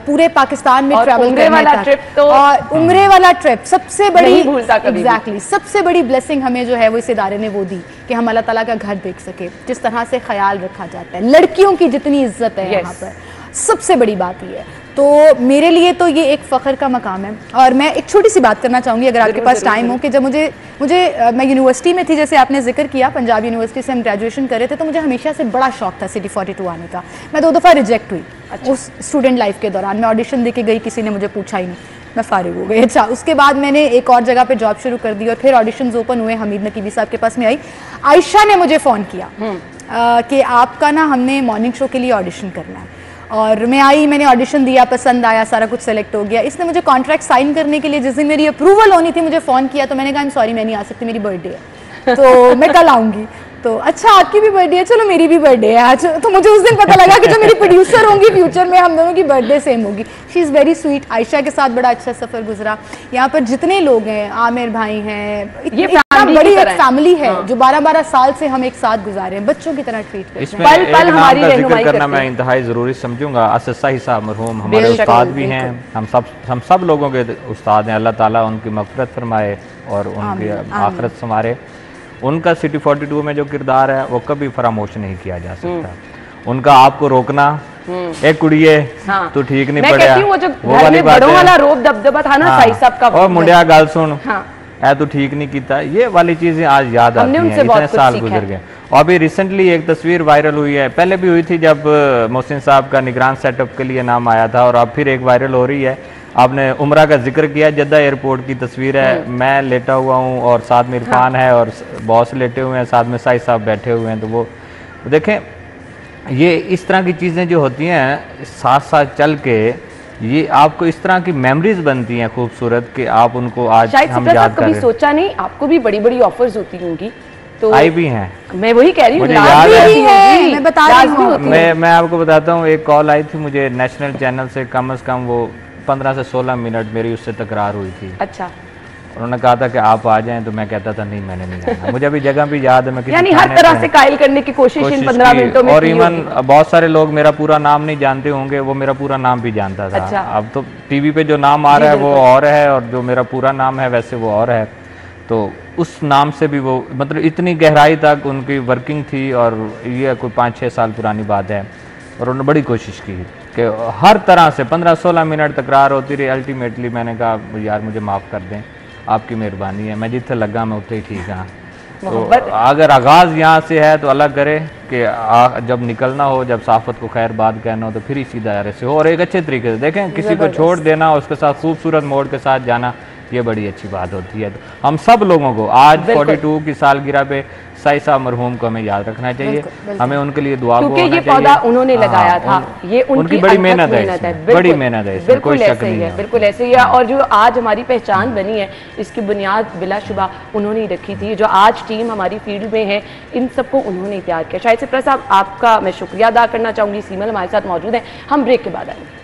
पूरे पाकिस्तान में ट्रैवल करने वाला ट्रिप तो और उम्रे वाला ट्रिप सबसे बड़ी, नहीं भूलता कभी। एग्जैक्टली, सबसे बड़ी ब्लेसिंग हमें जो है वो इस इदारे ने वो दी कि हम अल्लाह ताला का घर देख सके, जिस तरह से ख्याल रखा जाता है, लड़कियों की जितनी इज्जत है यहाँ पर, सबसे बड़ी बात ये है। तो मेरे लिए तो ये एक फ़ख्र का मकाम है। और मैं एक छोटी सी बात करना चाहूँगी अगर आपके पास टाइम हो, कि जब मुझे मैं यूनिवर्सिटी में थी, जैसे आपने जिक्र किया, पंजाब यूनिवर्सिटी से हम ग्रेजुएशन कर रहे थे, तो मुझे हमेशा से बड़ा शौक था सिटी 42 आने का। मैं 2 दफ़ा रिजेक्ट हुई उस स्टूडेंट लाइफ के दौरान। मैं ऑडिशन दे के गई, किसी ने मुझे पूछा ही नहीं, मैं फारिग हो गई। अच्छा, उसके बाद मैंने एक और जगह पे जॉब शुरू कर दी और फिर ऑडिशंस ओपन हुए, हमीद नकीबी साहब के पास में आई, आयशा ने मुझे फ़ोन किया कि आपका ना हमने मॉर्निंग शो के लिए ऑडिशन करना है। और मैं आई, मैंने ऑडिशन दिया, पसंद आया, सारा कुछ सेलेक्ट हो गया। इसने मुझे कॉन्ट्रैक्ट साइन करने के लिए जिस दिन मेरी अप्रूवल होनी थी मुझे फ़ोन किया, तो मैंने कहा सॉरी मैं नहीं आ सकती, मेरी बर्थडे है, तो मैं कल आऊँगी। तो अच्छा आपकी भी बर्थडे है, चलो मेरी भी बर्थडे है आज। तो मुझे उस दिन पता लगा कि जो मेरी प्रोड्यूसर होंगी फ्यूचर में, हम दोनों की बर्थडे सेम होगी। She is very sweet. Ayesha के साथ बड़ा अच्छा सफ़र गुजरा। यहाँ पर जितने लोग हैं, आमिर भाई हैं, ये बड़ी एक फैमिली है जो 12-12 साल से हम एक साथ गुजारे हैं, बच्चों की तरह ट्रीट करते हैं। पल पल हमारी रहनुमाई करना मैं इंतहाई ज़रूरी समझूंगा। अससाही साहब मरहूम हमारे उस्ताद भी हैं, हम सब लोगों के उस्ताद हैं। अल्लाह ताला उनकी मग़फ़िरत फरमाए और उनकी आखिरत संवारे। उनका सिटी 42 में जो किरदार है वो कभी फरामोश नहीं किया जा सकता। उनका आपको रोकना, एक कुड़िए तो ठीक नहीं पड़ा, वो वाली बात है, वाला रोब दबदबा था ना साईं साहब का, और मुंडिया गाल सुन है तो ठीक नहीं किया, ये वाली चीजें आज याद आती हैं, इतने साल गुजर गए। और अभी रिसेंटली एक तस्वीर वायरल हुई है, पहले भी हुई थी जब मोहसिन साहब का निगरान सेटअप के लिए नाम आया था, और अब फिर एक वायरल हो रही है। आपने उम्रा का जिक्र किया, जद्दा एयरपोर्ट की तस्वीर है, मैं लेटा हुआ हूँ और साथ में इरफान है और बॉस लेटे हुए हैं, साथ में साई साहब बैठे हुए हैं। तो वो देखें, ये इस तरह की चीज़ें जो होती हैं साथ साथ चल के, ये आपको इस तरह की मेमोरीज बनती हैं खूबसूरत कि आप उनको आज हम याद कर रहे हैं। सोचा नहीं, आपको भी बड़ी बड़ी ऑफर्स होती होंगी तो आई भी हैं। मैं वही कह रही हूँ, मुझे याद है, मैं बता रही हूँ, मैं आपको बताता हूँ, एक कॉल आई थी मुझे नेशनल चैनल से, कम से कम वो 15 से 16 मिनट मेरी उससे तकरार हुई थी। अच्छा। उन्होंने कहा था कि आप आ जाएं, तो मैं कहता था नहीं मैंने नहीं आना। मुझे अभी जगह भी याद है, मैं यानी हर तरह से कायल करने की कोशिश इन 15 मिनटों में। और इवन बहुत सारे लोग मेरा पूरा नाम नहीं जानते होंगे, वो मेरा पूरा नाम भी जानता था। अच्छा। अब तो टीवी पे जो नाम आ रहा है वो और है, और जो मेरा पूरा नाम है वैसे वो और है। तो उस नाम से भी वो मतलब इतनी गहराई तक उनकी वर्किंग थी, और ये कोई 5-6 साल पुरानी बात है। और उन्होंने बड़ी कोशिश की कि हर तरह से 15-16 मिनट तकरार होती रही। अल्टीमेटली मैंने कहा यार मुझे माफ़ कर दें, आपकी मेहरबानी है, मैं जिथे लगा मैं उतने ही ठीक हाँ। तो अगर आगाज़ यहाँ से है तो अल्लाह करे कि जब निकलना हो, जब साफ़त को खैर बात कहना हो, तो फिर इसी दायरे से हो और एक अच्छे तरीके से। देखें, किसी को छोड़ देना, उसके साथ खूबसूरत मोड़ के साथ जाना, ये बड़ी अच्छी बात होती है। तो हम सब लोगों को आज 42 की सालगिरह पे साई साहब मरहूम को हमें याद रखना चाहिए, हमें उनके लिए दुआ क्योंकि ये पौधा उन्होंने लगाया था, ये उनकी बड़ी मेहनत है, बड़ी मेहनत है, बिल्कुल ऐसे ही है, बिल्कुल ऐसे ही है। और जो आज हमारी पहचान बनी है, इसकी बुनियाद बिलाशुबा उन्होंने ही रखी थी। जो आज टीम हमारी फील्ड में है, इन सबको उन्होंने तैयार किया। शायद सिप्रा साहब, आपका मैं शुक्रिया अदा करना चाहूँगी। सीमल हमारे साथ मौजूद है, हम ब्रेक के बाद आएंगे।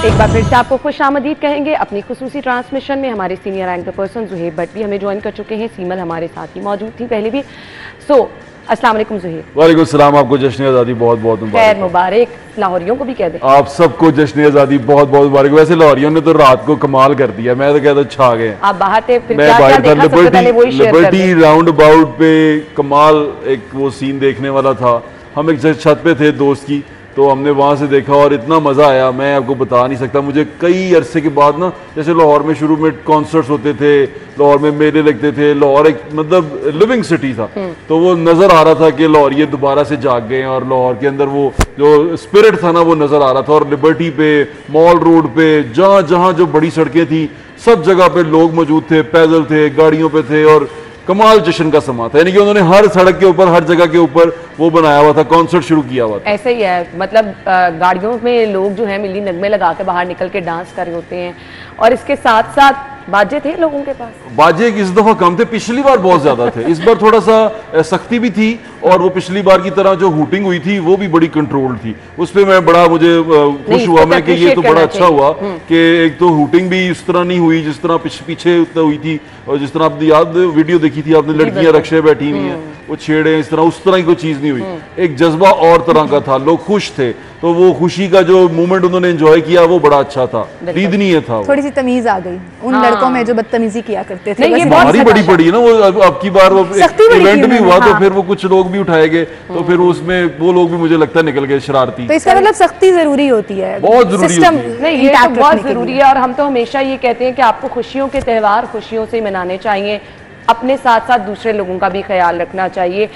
एक बार फिर से आपको खुश आमदीद कहेंगे अपनी खुसूसी ट्रांसमिशन में। हमारे senior anchor person Zuheb Bhatt भी हमें ज्वाइन कर चुके हैं, सीमल हमारे साथ ही मौजूद थी पहले भी। अस्सलाम वालेकुम जुहेब। वालेकुम सलाम, आपको जश्न आज़ादी बहुत बहुत खैर मुबारक। लाहौरियों को भी कह दें, आप सबको जश्न आज़ादी बहुत बहुत मुबारक। वैसे लाहौरियों ने तो रात को कमाल कर दिया, मैं तो कहता छा गए। आप बाहर थे, फिर मैं बाहर था, लिबर्टी राउंड अबाउट पे कमाल एक वो सीन देखने वाला था। हम एक छत पे थे दोस्त की, तो हमने वहाँ से देखा और इतना मज़ा आया, मैं आपको बता नहीं सकता। मुझे कई अरसे के बाद ना, जैसे लाहौर में शुरू में कॉन्सर्ट्स होते थे, लाहौर में मेले लगते थे, लाहौर एक मतलब लिविंग सिटी था, तो वो नज़र आ रहा था कि लाहौर ये दोबारा से जाग गए हैं और लाहौर के अंदर वो जो स्पिरिट था ना वो नज़र आ रहा था। और लिबर्टी पे, मॉल रोड पे, जहाँ जहाँ जो बड़ी सड़कें थी सब जगह पे लोग मौजूद थे, पैदल थे, गाड़ियों पे थे और कमाल जश्न का समा था। यानी कि उन्होंने हर सड़क के ऊपर, हर जगह के ऊपर वो बनाया हुआ था, कॉन्सर्ट शुरू किया हुआ था। ऐसे ही है, मतलब गाड़ियों में लोग जो है मिली नगमे लगा के बाहर निकल के डांस कर रहे होते हैं और इसके साथ साथ बाजे थे लोगों के पास। बाजे इस दफा कम थे, पिछली बार बहुत ज्यादा थे, इस बार थोड़ा सा सख्ती भी थी और वो पिछली बार की तरह जो हूटिंग हुई थी वो भी बड़ी कंट्रोल्ड थी। उस पर मैं बड़ा मुझे खुश हुआ मैं कि ये तो बड़ा अच्छा हुआ कि एक तो हूटिंग भी इस तरह नहीं हुई जिस तरह पीछे हुई थी, और जिस तरह आपने याद वीडियो देखी थी आपने, लड़कियां रक्षे बैठी हुई हैं, वो छेड़े इस तरह, उस तरह की कोई चीज नहीं हुई। एक जज्बा और तरह का था, लोग खुश थे, तो वो खुशी का जो मोमेंट उन्होंने एंजॉय किया वो बड़ा अच्छा था, रीदनीय था। थोड़ी सी तमीज आ गई उन लड़कों में जो बदतमीजी किया करते थे। ये हमारी बड़ी पड़ी है ना वो, अब की बार वो इवेंट भी हुआ तो फिर वो कुछ लोग भी उठाए गए, तो फिर उसमें वो लोग भी मुझे लगता है निकल गए शरारती। तो इसका मतलब सख्ती जरूरी होती है, बहुत जरूरी होती है। नहीं, ये तो बहुत जरूरी है और हम तो हमेशा ये कहते हैं कि आपको खुशियों के त्यौहार खुशियों से मनाने चाहिए, अपने साथ साथ दूसरे लोगों का भी ख्याल रखना चाहिए।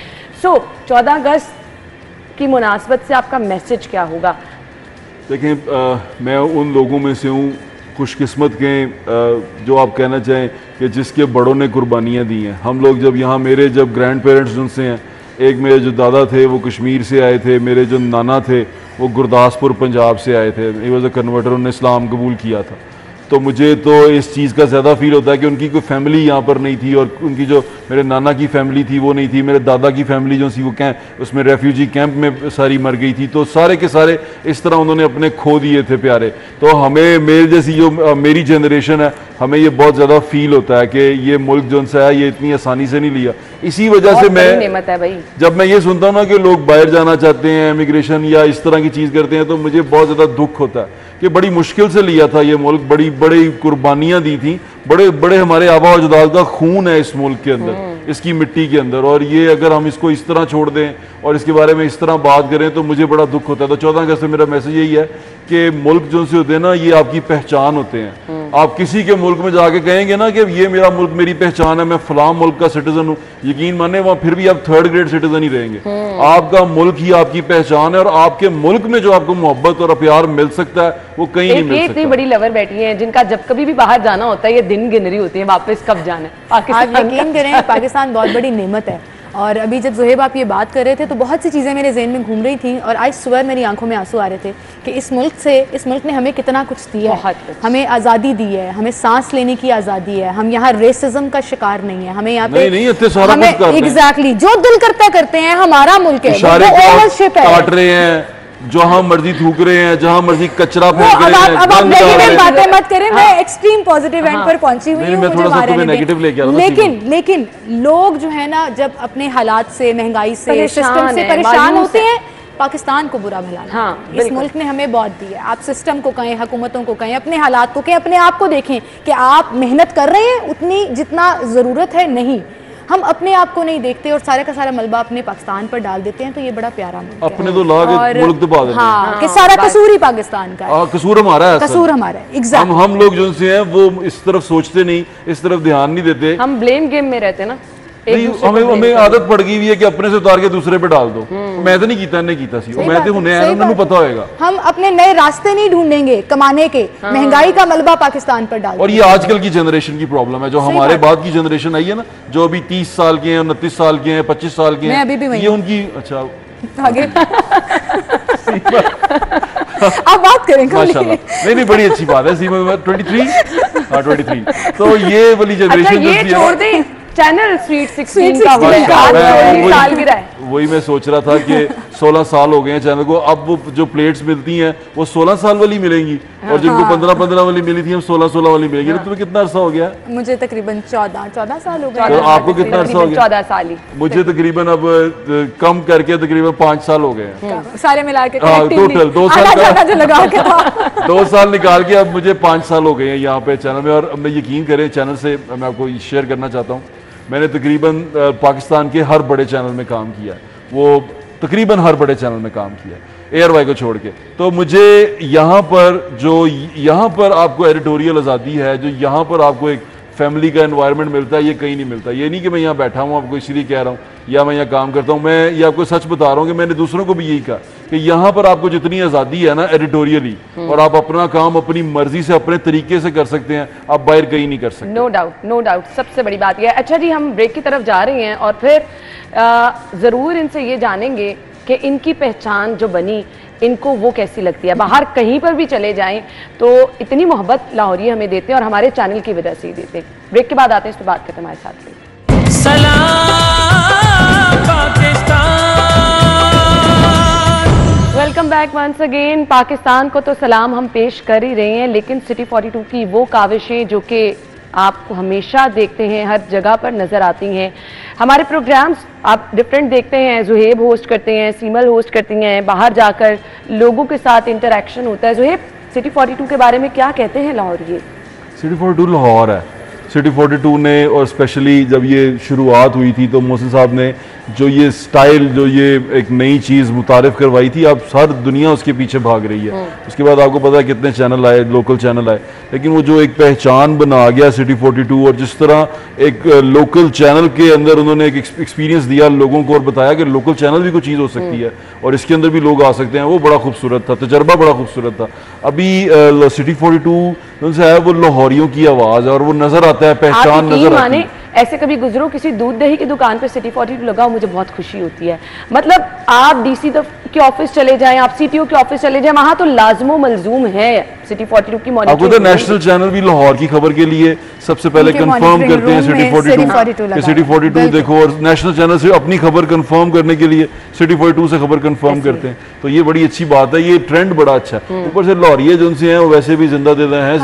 14 अगस्त की मुनासबत से आपका मैसेज क्या होगा? देखें, मैं उन लोगों में से हूँ खुशकिस्मत के जो आप कहना चाहें कि जिसके बड़ों ने कुर्बानियाँ दी हैं। हम लोग जब यहाँ, मेरे जब ग्रैंड पेरेंट्स उनसे हैं, एक मेरे जो दादा थे वो कश्मीर से आए थे, मेरे जो नाना थे वो गुरदासपुर पंजाब से आए थे, ही वॉज अ कन्वर्टर, उन्होंने इस्लाम कबूल किया था। तो मुझे तो इस चीज़ का ज़्यादा फील होता है कि उनकी कोई फैमिली यहाँ पर नहीं थी और उनकी जो मेरे नाना की फैमिली थी वो नहीं थी, मेरे दादा की फैमिली जो थी वो कैंप, उसमें रेफ्यूजी कैंप में सारी मर गई थी। तो सारे के सारे इस तरह उन्होंने अपने खो दिए थे प्यारे। तो हमें, मेरे जैसी जो मेरी जनरेशन है, हमें ये बहुत ज़्यादा फील होता है कि ये मुल्क जो सा है ये इतनी आसानी से नहीं लिया। इसी वजह से मैं, नेमत है भाई, जब मैं ये सुनता हूँ ना कि लोग बाहर जाना चाहते हैं, इमिग्रेशन या इस तरह की चीज़ करते हैं, तो मुझे बहुत ज़्यादा दुख होता है कि बड़ी मुश्किल से लिया था ये मुल्क, बड़ी बड़ी कुर्बानियां दी थी, बड़े बड़े हमारे आबा और अजदाद का खून है इस मुल्क के अंदर, इसकी मिट्टी के अंदर, और ये अगर हम इसको इस तरह छोड़ दें और इसके बारे में इस तरह बात करें तो मुझे बड़ा दुख होता है। तो 14 अगस्त से मेरा मैसेज यही है कि मुल्क जो से होते हैं ना ये आपकी पहचान होते हैं। आप किसी के मुल्क में जाके कहेंगे ना कि ये मेरा मुल्क मेरी पहचान है, मैं फलां मुल्क का सिटीजन हूँ, यकीन माने वहाँ फिर भी आप 3rd ग्रेड सिटीजन ही रहेंगे। आपका मुल्क ही आपकी पहचान है और आपके मुल्क में जो आपको मोहब्बत और प्यार मिल सकता है वो कहीं नहीं मिल सकता। इतनी बड़ी लवर बैठी है जिनका जब कभी भी बाहर जाना होता है ये दिन गिन रही होती है वापस कब जाना है पाकिस्तान। आप यकीन करें पाकिस्तान बहुत बड़ी नेमत है। और अभी जब ज़ुहैब आप ये बात कर रहे थे तो बहुत सी चीज़ें मेरे जहन में घूम रही थी और आज सुबह मेरी आंखों में आंसू आ रहे थे कि इस मुल्क ने हमें कितना कुछ दिया है, हमें आज़ादी दी है, हमें सांस लेने की आज़ादी है, हम यहाँ रेसिज्म का शिकार नहीं है, हमें यहाँ पे हमें एग्जैक्टली जो दिल करता करते हैं, हमारा मुल्क है, ओनरशिप है, काट रहे हैं जहां मर्जी थूक रहे हैं, जहां मर्जी कचरा फेंक रहे हैं। अब आप नेगेटिव बातें मत करें, मैं एक्सट्रीम पॉजिटिव एंड पर पहुंची हुई हूं, मुझे मारा नहीं। लेकिन लोग जो है ना जब अपने हालात से, महंगाई से, सिस्टम से परेशान होते हैं, पाकिस्तान को बुरा भला इस मुल्क ने हमें बहुत दी है। आप सिस्टम को कहें, हुकूमतों को कहें, अपने हालात को कहें, अपने आप को देखें कि आप मेहनत कर रहे हैं उतनी जितना जरूरत है। नहीं, हम अपने आप को नहीं देखते और सारे का सारा मलबा अपने पाकिस्तान पर डाल देते हैं। तो ये बड़ा प्यारा मुल्क है, अपने तो मुल्क दबा देते हैं कि सारा कसूर ही पाकिस्तान का है। कसूर हमारा है, कसूर हमारा है। एग्जैक्टली हम लोग जो हैं वो इस तरफ सोचते नहीं, इस तरफ ध्यान नहीं देते, हम ब्लेम गेम में रहते ना। हमें आदत पड़ गई हुई है कि अपने से उतार के दूसरे पे डाल दो। मैं तो नहीं कीता, नहीं कीता सी, मैं तो उन्हें पता होगा। हम अपने नए रास्ते नहीं ढूंढेंगे कमाने के, महंगाई का मलबा पाकिस्तान पर डाल। और ये आजकल की जनरेशन की प्रॉब्लम है, जो हमारे बाद की जनरेशन आई है ना, जो अभी 30 साल के हैं, 29 साल के हैं, 25 साल के हैं, ये उनकी अच्छा आगे आप बात करें माशाल्लाह। नहीं बड़ी अच्छी बात है। 23 तो ये वाली जनरेशन ये छोड़ दे, चैनल स्वीट 16 का वही मैं सोच रहा था कि 16 साल हो गए हैं चैनल को, अब वो जो प्लेट्स मिलती हैं वो 16 साल वाली मिलेंगी और जिनको 15 वाली मिली थी हम 16 वाली मिलेगी। तो तुम्हें कितना अरसा हो गया? मुझे तकरीबन 14 साल हो गए। तो आपको कितना अरसा हो गया? 14 साल ही। मुझे तकरीबन अब कम करके तकरीबन 5 साल हो गए सारे मिला के, टोटल 2 साल 2 साल निकाल के अब मुझे 5 साल हो गए हैं यहाँ पे चैनल में। और मैं यकीन करें चैनल से मैं आपको शेयर करना चाहता हूँ, मैंने तकरीबन पाकिस्तान के हर बड़े चैनल में काम किया, वो तकरीबन हर बड़े चैनल में काम किया। एयर वाई को छोड़ के। तो मुझे यहाँ पर आपको एडिटोरियल आज़ादी है, जो यहाँ पर आपको एक फैमिली का एनवायरनमेंट मिलता है, ये कहीं नहीं मिलता। ये नहीं कि मैं यहाँ बैठा हूँ आपको इसलिए कह रहा हूँ या मैं यहाँ काम करता हूँ, मैं ये आपको सच बता रहा हूँ कि मैंने दूसरों को भी यही कहा कि यहाँ पर आपको जितनी आज़ादी है ना एडिटोरियली, और आप अपना काम अपनी मर्जी से अपने तरीके से कर सकते हैं, आप बाहर कहीं नहीं कर सकते। नो डाउट, नो डाउट, सबसे बड़ी बात यह है। अच्छा जी, हम ब्रेक की तरफ जा रहे हैं और फिर ज़रूर इनसे ये जानेंगे कि इनकी पहचान जो बनी इनको वो कैसी लगती है। बाहर कहीं पर भी चले जाएं तो इतनी मोहब्बत लाहौरी हमें देते हैं और हमारे चैनल की वजह से ही देते हैं। ब्रेक के बाद आते हैं, इस पर बात करते हैं हमारे साथ। सलाम Pakistan. Welcome back once again. Pakistan को तो सलाम हम पेश कर ही रहे हैं, लेकिन सिटी 42 की वो काविशें जो कि आप हमेशा देखते हैं, हर जगह पर नज़र आती हैं। हमारे प्रोग्राम्स आप डिफरेंट देखते हैं, जुहेब होस्ट करते हैं, सीमल होस्ट करती हैं, बाहर जाकर लोगों के साथ इंटरेक्शन होता है। जुहेब, सिटी 42 के बारे में क्या कहते हैं लाहौरी? सिटी 42 लाहौर है। सिटी 42 ने, और स्पेशली जब ये शुरुआत हुई थी तो मोहसिन साहब ने जो ये स्टाइल, जो ये एक नई चीज़ मुतारिफ करवाई थी, अब सारी दुनिया उसके पीछे भाग रही है। उसके बाद आपको पता है कितने चैनल आए, लोकल चैनल आए, लेकिन वो जो एक पहचान बना गया सिटी 42, और जिस तरह एक लोकल चैनल के अंदर उन्होंने एक एक्सपीरियंस दिया लोगों को और बताया कि लोकल चैनल भी कोई चीज़ हो सकती है और इसके अंदर भी लोग आ सकते हैं, वो बड़ा खूबसूरत था, तजर्बा बड़ा खूबसूरत था। अभी सिटी 42 से है वो लाहौरियों की आवाज़ है और वो नज़र आता है, पहचान नजर आती है। ऐसे कभी गुजरो किसी दूध दही की दुकान पे सिटी 42 लगा हो, मुझे बहुत खुशी होती है। मतलब आप डीसी के ऑफिस चले जाएं, आप सीटीओ के ऑफिस चले जाएं, वहां तो लाजमो मलजूम है सिटी 42 की मॉनिटरिंग। आपको तो नेशनल चैनल भी लाहौर की खबर के लिए सबसे पहले कंफर्म करते हैं सिटी 42 कि सिटी 42 देखो, और नेशनल चैनल से अपनी खबर कंफर्म करने के लिए सिटी 42 से खबर कंफर्म करते हैं। तो ये बड़ी अच्छी बात है, ये ट्रेंड बड़ा अच्छा है। ऊपर से लाहौरिये जो उनसे हैं वो वैसे भी जिंदा दिल हैं।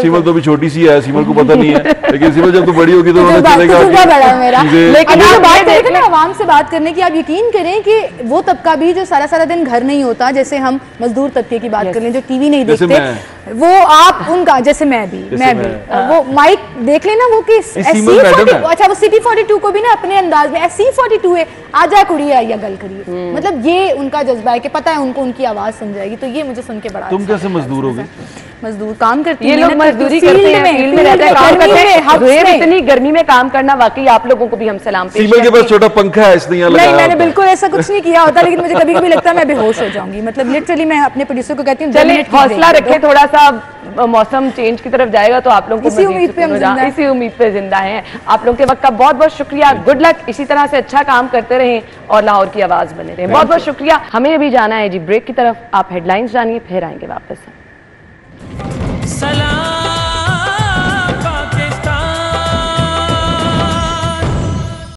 सीमल तो अभी छोटी सी है, सीमल को पता नहीं है, लेकिन सीमल जब तो बड़ी होगी तो लेकिन बात करें ना आवाम से बात करने की, आप यकीन करें कि वो तबका भी जो सारा सारा दिन घर नहीं होता, जैसे हम मजदूर तबके की बात कर लें जो टीवी नहीं देखते, वो आप उनका, जैसे मैं भी वो माइक देख लेना, वो कि अच्छा वो सिटी 42 को भी ना अपने अंदाज में SC 42 है, आजा कुड़ी है या गल करिए, मतलब ये उनका जज्बा है कि पता है उनको उनकी आवाज सुन जाएगी। तो ये मुझे सुन के बड़ा तुम कैसे मजदूर हो गए? मजदूर काम करती हैं, ये लोग मजदूरी करते हैं, फील्ड में रहते हैं, काम करते हैं। इतनी गर्मी में काम करना, वाकई आप लोगों को भी हम सलाम पेश करते हैं। सीमल के पास छोटा पंखा है इसलिए यहाँ लगाया। नहीं, मैंने बिल्कुल ऐसा कुछ नहीं किया होता, लेकिन मुझे कभी कभी लगता है मैं बेहोश हो जाऊंगी। मतलब लिटरली मैं अपने प्रोड्यूसर को कहती हूँ चलिए हौसला रखें, थोड़ा सा मौसम चेंज की तरफ जाएगा तो आप लोगों को इसी उम्मीद पे जिंदा हैं। आप लोगों के वक्त का बहुत बहुत शुक्रिया, गुड लक, इसी तरह से अच्छा काम करते रहें और लाहौर की आवाज बने रहें। बहुत बहुत शुक्रिया। हमें अभी जाना है जी ब्रेक की तरफ, आप हेडलाइंस जानिए, फिर आएंगे वापस।